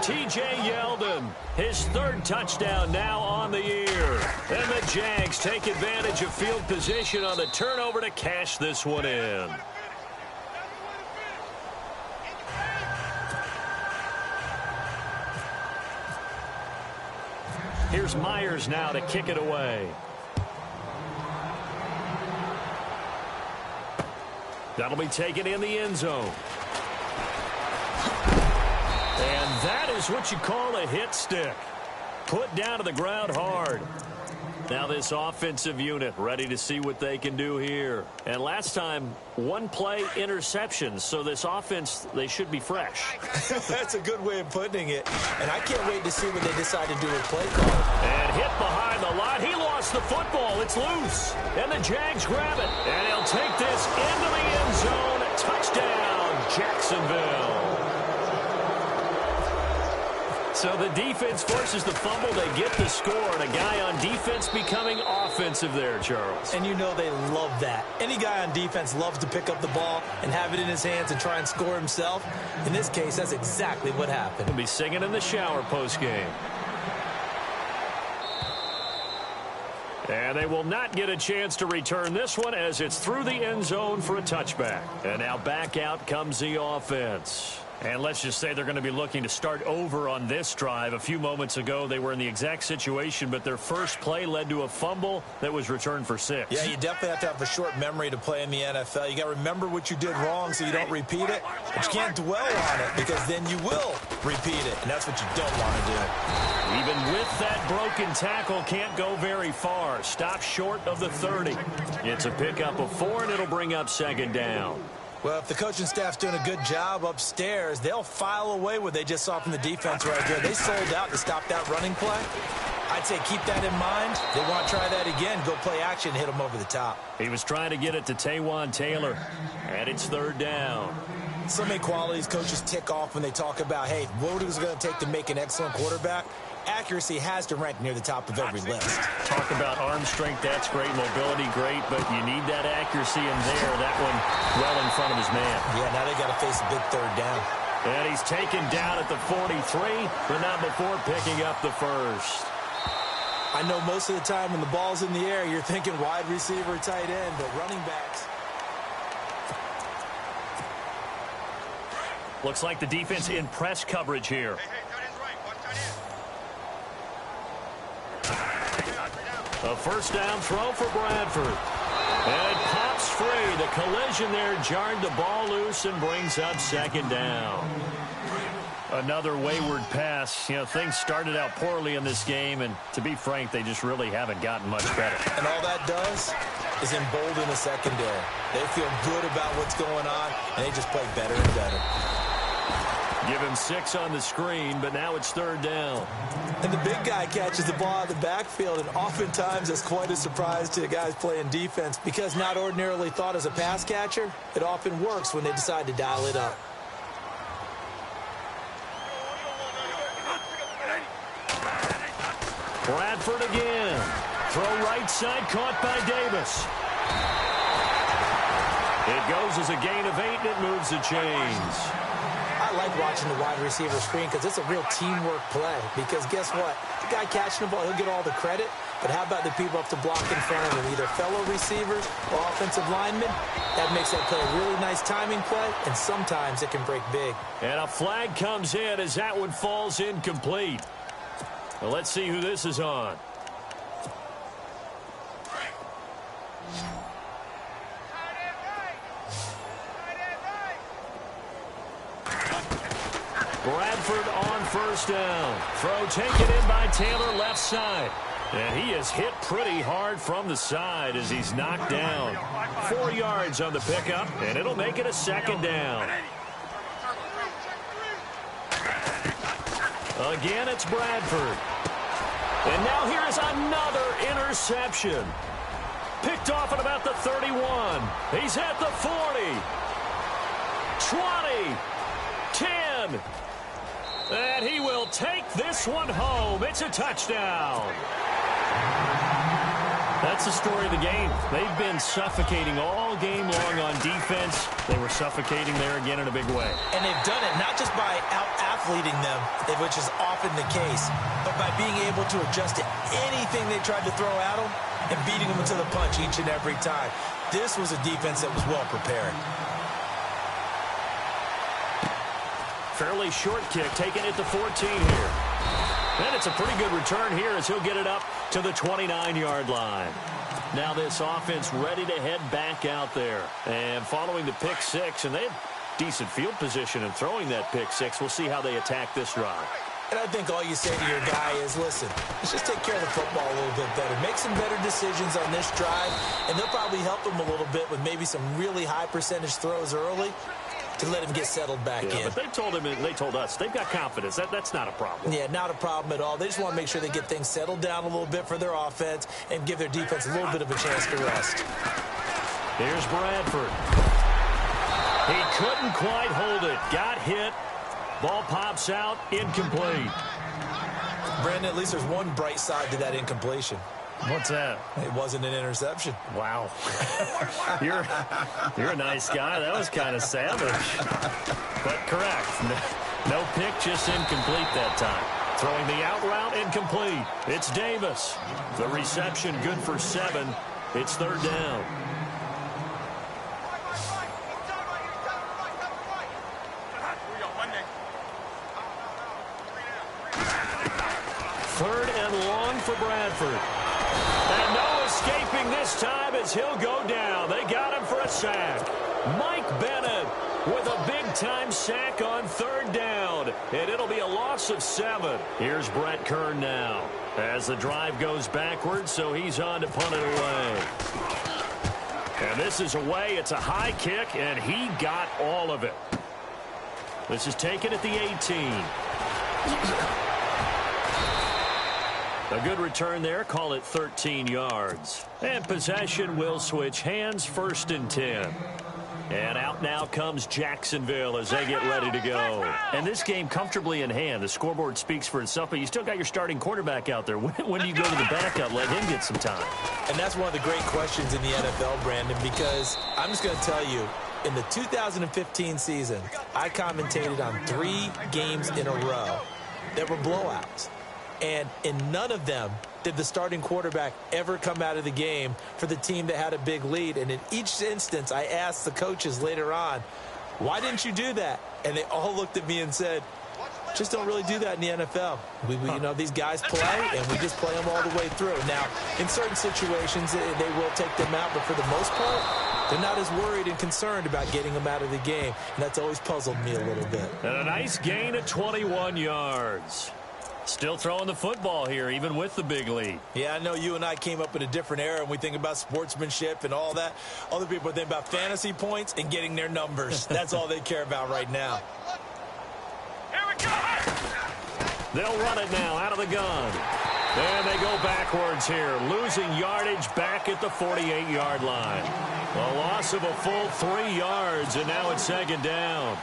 T.J. Yeldon, his third touchdown now on the year. And the Jags take advantage of field position on the turnover to cash this one in. Here's Myers now to kick it away. That'll be taken in the end zone. And that is what you call a hit stick. Put down to the ground hard. Now this offensive unit ready to see what they can do here. And last time, one play interceptions. So this offense, they should be fresh. That's a good way of putting it. And I can't wait to see what they decide to do with play call. And hit behind the line. He lost the football. It's loose. And the Jags grab it. And he'll take this into the end zone. Touchdown, Jacksonville. So the defense forces the fumble. They get the score. And a guy on defense becoming offensive there, Charles. And you know they love that. Any guy on defense loves to pick up the ball and have it in his hands and try and score himself. In this case, that's exactly what happened. He'll be singing in the shower postgame. And they will not get a chance to return this one as it's through the end zone for a touchback. And now back out comes the offense. And let's just say they're going to be looking to start over on this drive. A few moments ago, they were in the exact situation, but their first play led to a fumble that was returned for 6. Yeah, you definitely have to have a short memory to play in the NFL. You got to remember what you did wrong so you don't repeat it, but you can't dwell on it because then you will repeat it, and that's what you don't want to do. Even with that broken tackle, can't go very far. Stop short of the 30. It's a pickup of 4, and it'll bring up 2nd down. Well, if the coaching staff's doing a good job upstairs, they'll file away what they just saw from the defense right there. They sold out to stop that running play. I'd say keep that in mind. They want to try that again. Go play action, hit them over the top. He was trying to get it to Taywan Taylor, and it's 3rd down. So many qualities coaches tick off when they talk about, hey, what is it going to take to make an excellent quarterback? Accuracy has to rank near the top of every list. Talk about arm strength, that's great. Mobility, great, but you need that accuracy in there. That one well in front of his man. Yeah, now they got to face a big 3rd down. And he's taken down at the 43, but not before picking up the 1st. I know most of the time when the ball's in the air, you're thinking wide receiver, tight end, but running backs. Looks like the defense in press coverage here. A 1st down throw for Bradford. And it pops free. The collision there jarred the ball loose and brings up 2nd down. Another wayward pass. You know, things started out poorly in this game, and to be frank, they just really haven't gotten much better. And all that does is embolden the secondary. They feel good about what's going on, and they just play better and better. Give him 6 on the screen, but now it's 3rd down. And the big guy catches the ball out of the backfield, and oftentimes it's quite a surprise to the guys playing defense because not ordinarily thought as a pass catcher, it often works when they decide to dial it up. Bradford again. Throw right side, caught by Davis. It goes as a gain of 8, and it moves the chains. I like watching the wide receiver screen because it's a real teamwork play. Because guess what? The guy catching the ball, he'll get all the credit. But how about the people up to block in front of him, either fellow receivers or offensive linemen? That makes that play a really nice timing play, and sometimes it can break big. And a flag comes in as that one falls incomplete. Well, let's see who this is on. Bradford on 1st down. Throw taken in by Taylor left side. And he is hit pretty hard from the side as he's knocked down. 4 yards on the pickup, and it'll make it a 2nd down. Again, it's Bradford. And now here's another interception. Picked off at about the 31. He's at the 40. 20. 10. And he will take this one home. It's a touchdown. That's the story of the game. They've been suffocating all game long on defense. They were suffocating there again in a big way. And they've done it not just by out-athleting them, which is often the case, but by being able to adjust to anything they tried to throw at them and beating them into the punch each and every time. This was a defense that was well prepared. Fairly short kick, taking it to 14 here. And it's a pretty good return here as he'll get it up to the 29-yard line. Now this offense ready to head back out there. And following the pick 6, and they have decent field position in throwing that pick 6. We'll see how they attack this drive. And I think all you say to your guy is, listen, let's just take care of the football a little bit better. Make some better decisions on this drive, and they'll probably help him a little bit with maybe some really high percentage throws early to let him get settled back in. But they told him, and they told us, they've got confidence. That's not a problem. Yeah, not a problem at all. They just want to make sure they get things settled down a little bit for their offense and give their defense a little bit of a chance to rest. Here's Bradford. He couldn't quite hold it. Got hit. Ball pops out. Incomplete. Brandon, at least there's one bright side to that incompletion. What's that? It wasn't an interception. Wow. You're a nice guy. That was kind of savage. But correct. No pick, just incomplete that time. Throwing the out route, incomplete. It's Davis. The reception good for 7. It's 3rd down. 3rd and long for Bradford. And no escaping this time as he'll go down. They got him for a sack. Mike Bennett with a big-time sack on 3rd down. And it'll be a loss of 7. Here's Brett Kern now as the drive goes backwards, so he's on to punt it away. And this is away. It's a high kick, and he got all of it. This is taken at the 18. A good return there. Call it 13 yards. And possession will switch hands, 1st and 10. And out now comes Jacksonville as they get ready to go. And this game comfortably in hand. The scoreboard speaks for itself, but you still got your starting quarterback out there. When do you go to the backup? Let him get some time. And that's one of the great questions in the NFL, Brandon, because I'm just going to tell you, in the 2015 season, I commentated on 3 games in a row that were blowouts. And in none of them did the starting quarterback ever come out of the game for the team that had a big lead. And in each instance, I asked the coaches later on, why didn't you do that? And they all looked at me and said, just don't really do that in the NFL. You know, these guys play, and we just play them all the way through. Now, in certain situations, they will take them out, but for the most part, they're not as worried and concerned about getting them out of the game. And that's always puzzled me a little bit. And a nice gain of 21 yards. Still throwing the football here, even with the big lead. Yeah, I know you and I came up in a different era, and we think about sportsmanship and all that. Other people think about fantasy points and getting their numbers. That's all they care about right now. Here we go! They'll run it now out of the gun. And they go backwards here, losing yardage back at the 48-yard line. A loss of a full 3 yards, and now it's 2nd down.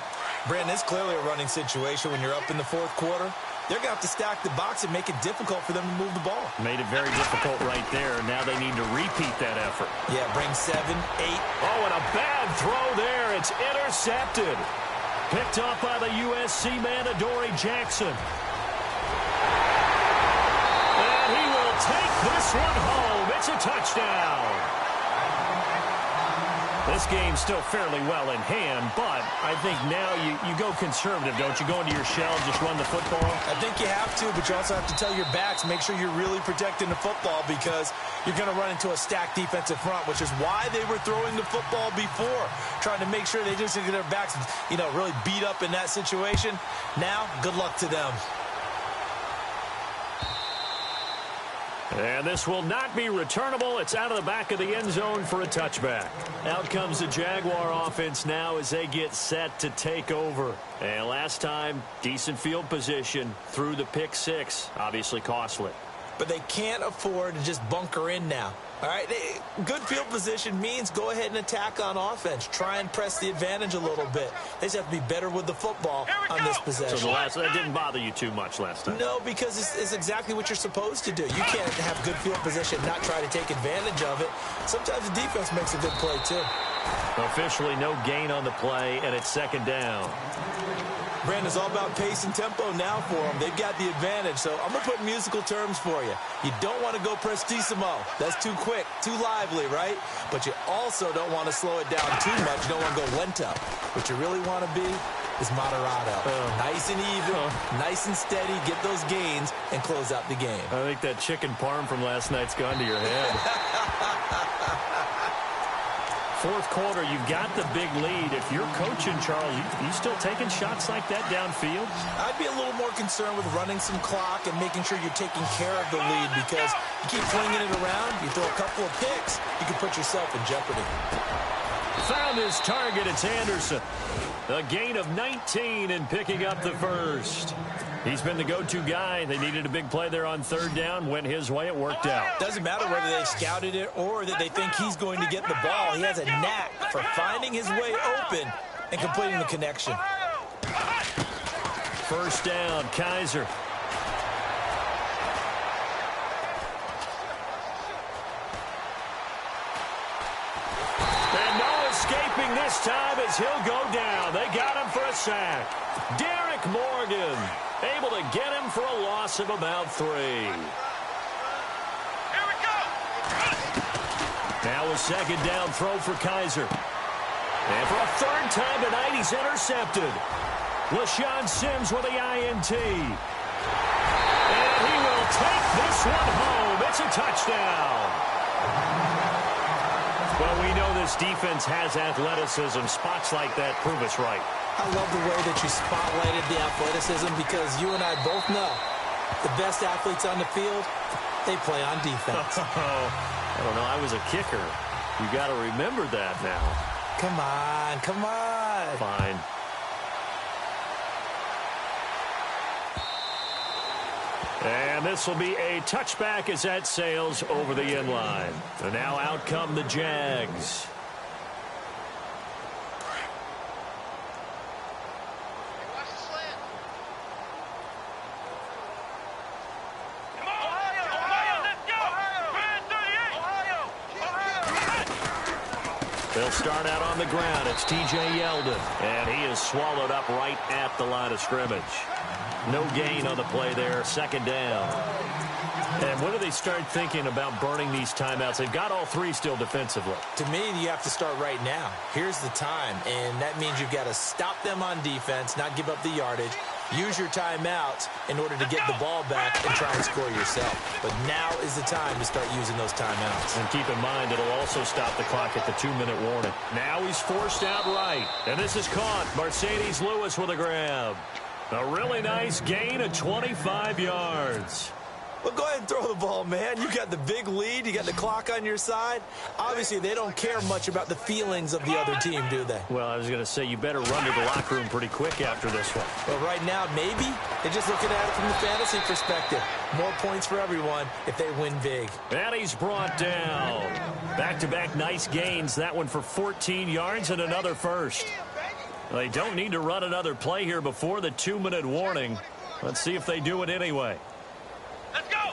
Brandon, it's clearly a running situation when you're up in the 4th quarter. They're going to have to stack the box and make it difficult for them to move the ball. Made it very difficult right there. Now they need to repeat that effort. Yeah, bring 7, 8. Oh, and a bad throw there. It's intercepted. Picked off by the USC man, Adoree Jackson. And he will take this one home. It's a touchdown. This game's still fairly well in hand, but I think now you go conservative, don't you? Go into your shell, just run the football? I think you have to, but you also have to tell your backs, make sure you're really protecting the football because you're going to run into a stacked defensive front, which is why they were throwing the football before, trying to make sure they just get their backs, really beat up in that situation. Now, good luck to them. And this will not be returnable. It's out of the back of the end zone for a touchback. Out comes the Jaguar offense now as they get set to take over. And last time, decent field position through the pick 6. Obviously costly. But they can't afford to just bunker in now. All right, good field position means go ahead and attack on offense. Try and press the advantage a little bit. They just have to be better with the football on this possession. So that didn't bother you too much last time? No, because it's exactly what you're supposed to do. You can't have good field position and not try to take advantage of it. Sometimes the defense makes a good play, too. Officially no gain on the play, and it's 2nd down. Brandon's all about pace and tempo now for them. They've got the advantage, so I'm going to put musical terms for you. You don't want to go prestissimo. That's too quick, too lively, right? But you also don't want to slow it down too much. You don't want to go lento. What you really want to be is moderato. Nice and even, nice and steady, get those gains, and close out the game. I think that chicken parm from last night's gone to your head. 4th quarter, you've got the big lead. If you're coaching, Charles, you still taking shots like that downfield? I'd be a little more concerned with running some clock and making sure you're taking care of the lead because you keep flinging it around, you throw a couple of picks, you can put yourself in jeopardy. Found his target. It's Anderson. A gain of 19 and picking up the 1st. He's been the go-to guy. They needed a big play there on 3rd down. Went his way. It worked out. Doesn't matter whether they scouted it or that they think he's going to get the ball. He has a knack for finding his way open and completing the connection. 1st down, Kaiser. And no escaping this time as he'll go down. They got him for a sack. Derek Morgan able to get him for a loss of about 3. Here we go! Now a 2nd down throw for Kaiser. And for a 3rd time tonight, he's intercepted. LaShawn Sims with the INT. And he will take this one home. It's a touchdown. Well, we know this defense has athleticism. Spots like that prove us right. I love the way that you spotlighted the athleticism because you and I both know the best athletes on the field, they play on defense. I don't know. I was a kicker. You got to remember that now. Come on, come on. Fine. And this will be a touchback as that sails over the end line. And now out come the Jags. Watch the slant. They'll start out on the ground. It's T.J. Yeldon, and he is swallowed up right at the line of scrimmage. No gain on the play there, second down. And when do they start thinking about burning these timeouts? They've got all three still defensively. To me, you have to start right now. Here's the time, and that means you've got to stop them on defense, not give up the yardage, use your timeouts in order to get the ball back and try and score yourself. But now is the time to start using those timeouts. And keep in mind, it'll also stop the clock at the 2-minute warning. Now he's forced out right, and this is caught. Mercedes Lewis with a grab. A really nice gain of 25 yards. Well, go ahead and throw the ball, man. You got the big lead. You got the clock on your side. Obviously, they don't care much about the feelings of the other team, do they? Well, I was going to say, you better run to the locker room pretty quick after this one. Well, right now, maybe. They're just looking at it from the fantasy perspective. More points for everyone if they win big. And he's brought down. Back-to-back nice gains. That one for 14 yards and another first. They don't need to run another play here before the 2-minute warning. Let's see if they do it anyway. Let's go!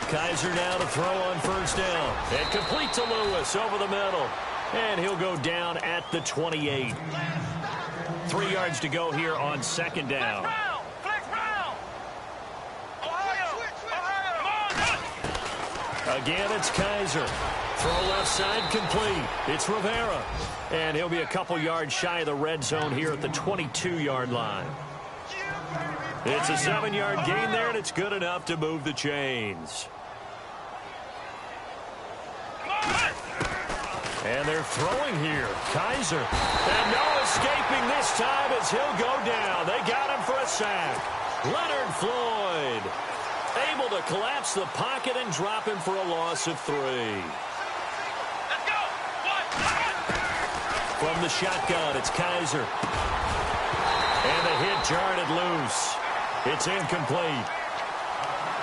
Kaiser now to throw on first down. And complete to Lewis over the middle. And he'll go down at the 28. 3 yards to go here on second down. Again, it's Kaiser. Throw left side complete. It's Rivera. And he'll be a couple yards shy of the red zone here at the 22-yard line. It's a 7-yard gain there, and it's good enough to move the chains. And they're throwing here. Kaiser. And no escaping this time as he'll go down. They got him for a sack. Leonard Floyd able to collapse the pocket and drop him for a loss of 3. From the shotgun, it's Kaiser. And the hit jarred it loose. It's incomplete.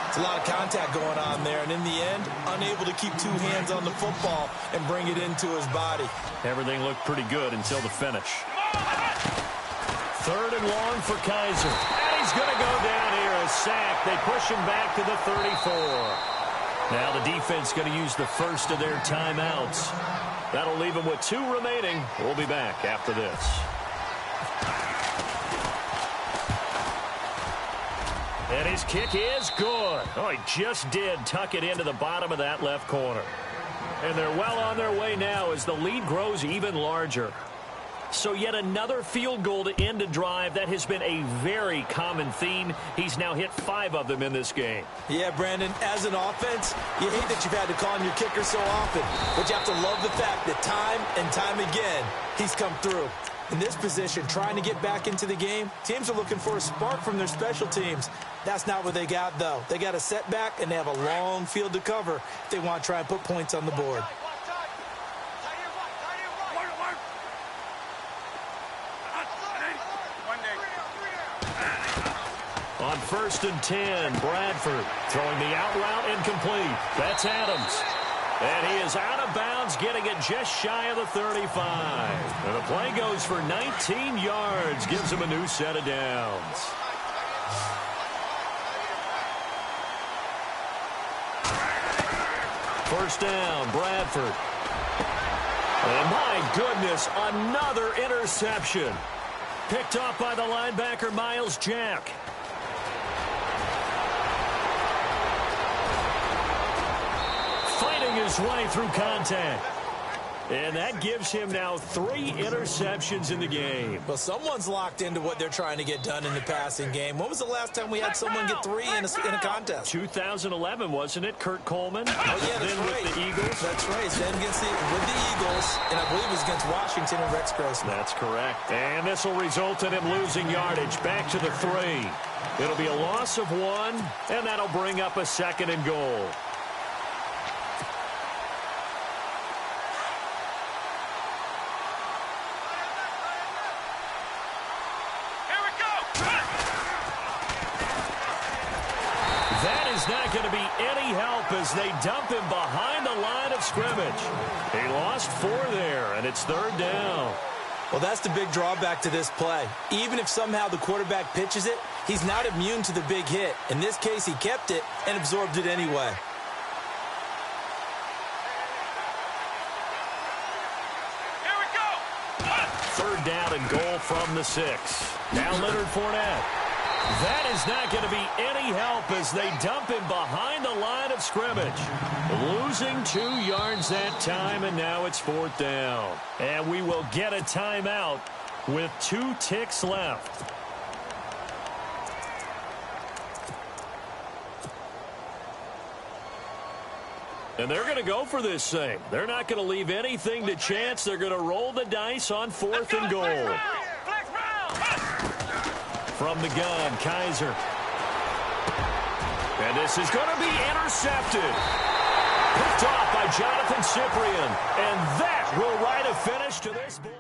It's a lot of contact going on there, and in the end, unable to keep two hands on the football and bring it into his body. Everything looked pretty good until the finish. 3rd and long for Kaiser. And he's going to go down here, a sack. They push him back to the 34. Now the defense going to use the first of their timeouts. That'll leave them with 2 remaining. We'll be back after this. And his kick is good. Oh, he just did tuck it into the bottom of that left corner. And they're well on their way now as the lead grows even larger. So yet another field goal to end a drive. That has been a very common theme. He's now hit 5 of them in this game. Yeah, Brandon, as an offense, you hate that you've had to call on your kicker so often. But you have to love the fact that time and time again, he's come through. In this position, trying to get back into the game, teams are looking for a spark from their special teams. That's not what they got, though. They got a setback, and they have a long field to cover if they want to try and put points on the board. On 1st and 10, Bradford throwing the out route incomplete. That's Adams. And he is out of bounds, getting it just shy of the 35. And the play goes for 19 yards, gives him a new set of downs. First down, Bradford. And my goodness, another interception. Picked off by the linebacker, Miles Jack. Fighting his way through contact. And that gives him now 3 interceptions in the game. Well, someone's locked into what they're trying to get done in the passing game. When was the last time we had someone get 3 in a contest? 2011, wasn't it, Kurt Coleman? Oh, yeah, that's then right. With the Eagles. That's right. Then with the Eagles, and I believe it was against Washington and Rex Grossman. That's correct. And this will result in him losing yardage back to the 3. It'll be a loss of 1, and that'll bring up a 2nd and goal. That is not going to be any help as they dump him behind the line of scrimmage. He lost 4 there, and it's 3rd down. Well, that's the big drawback to this play. Even if somehow the quarterback pitches it, he's not immune to the big hit. In this case, he kept it and absorbed it anyway. Here we go. 3rd down and goal from the 6. Now Leonard Fournette. That is not going to be any help as they dump him behind the line of scrimmage. Losing 2 yards that time, and now it's 4th down. And we will get a timeout with 2 ticks left. And they're going to go for this thing. They're not going to leave anything to chance. They're going to roll the dice on 4th and goal. From the gun, Kaiser. And this is going to be intercepted. Picked off by Jonathan Cyprien. And that will write a finish to this ball.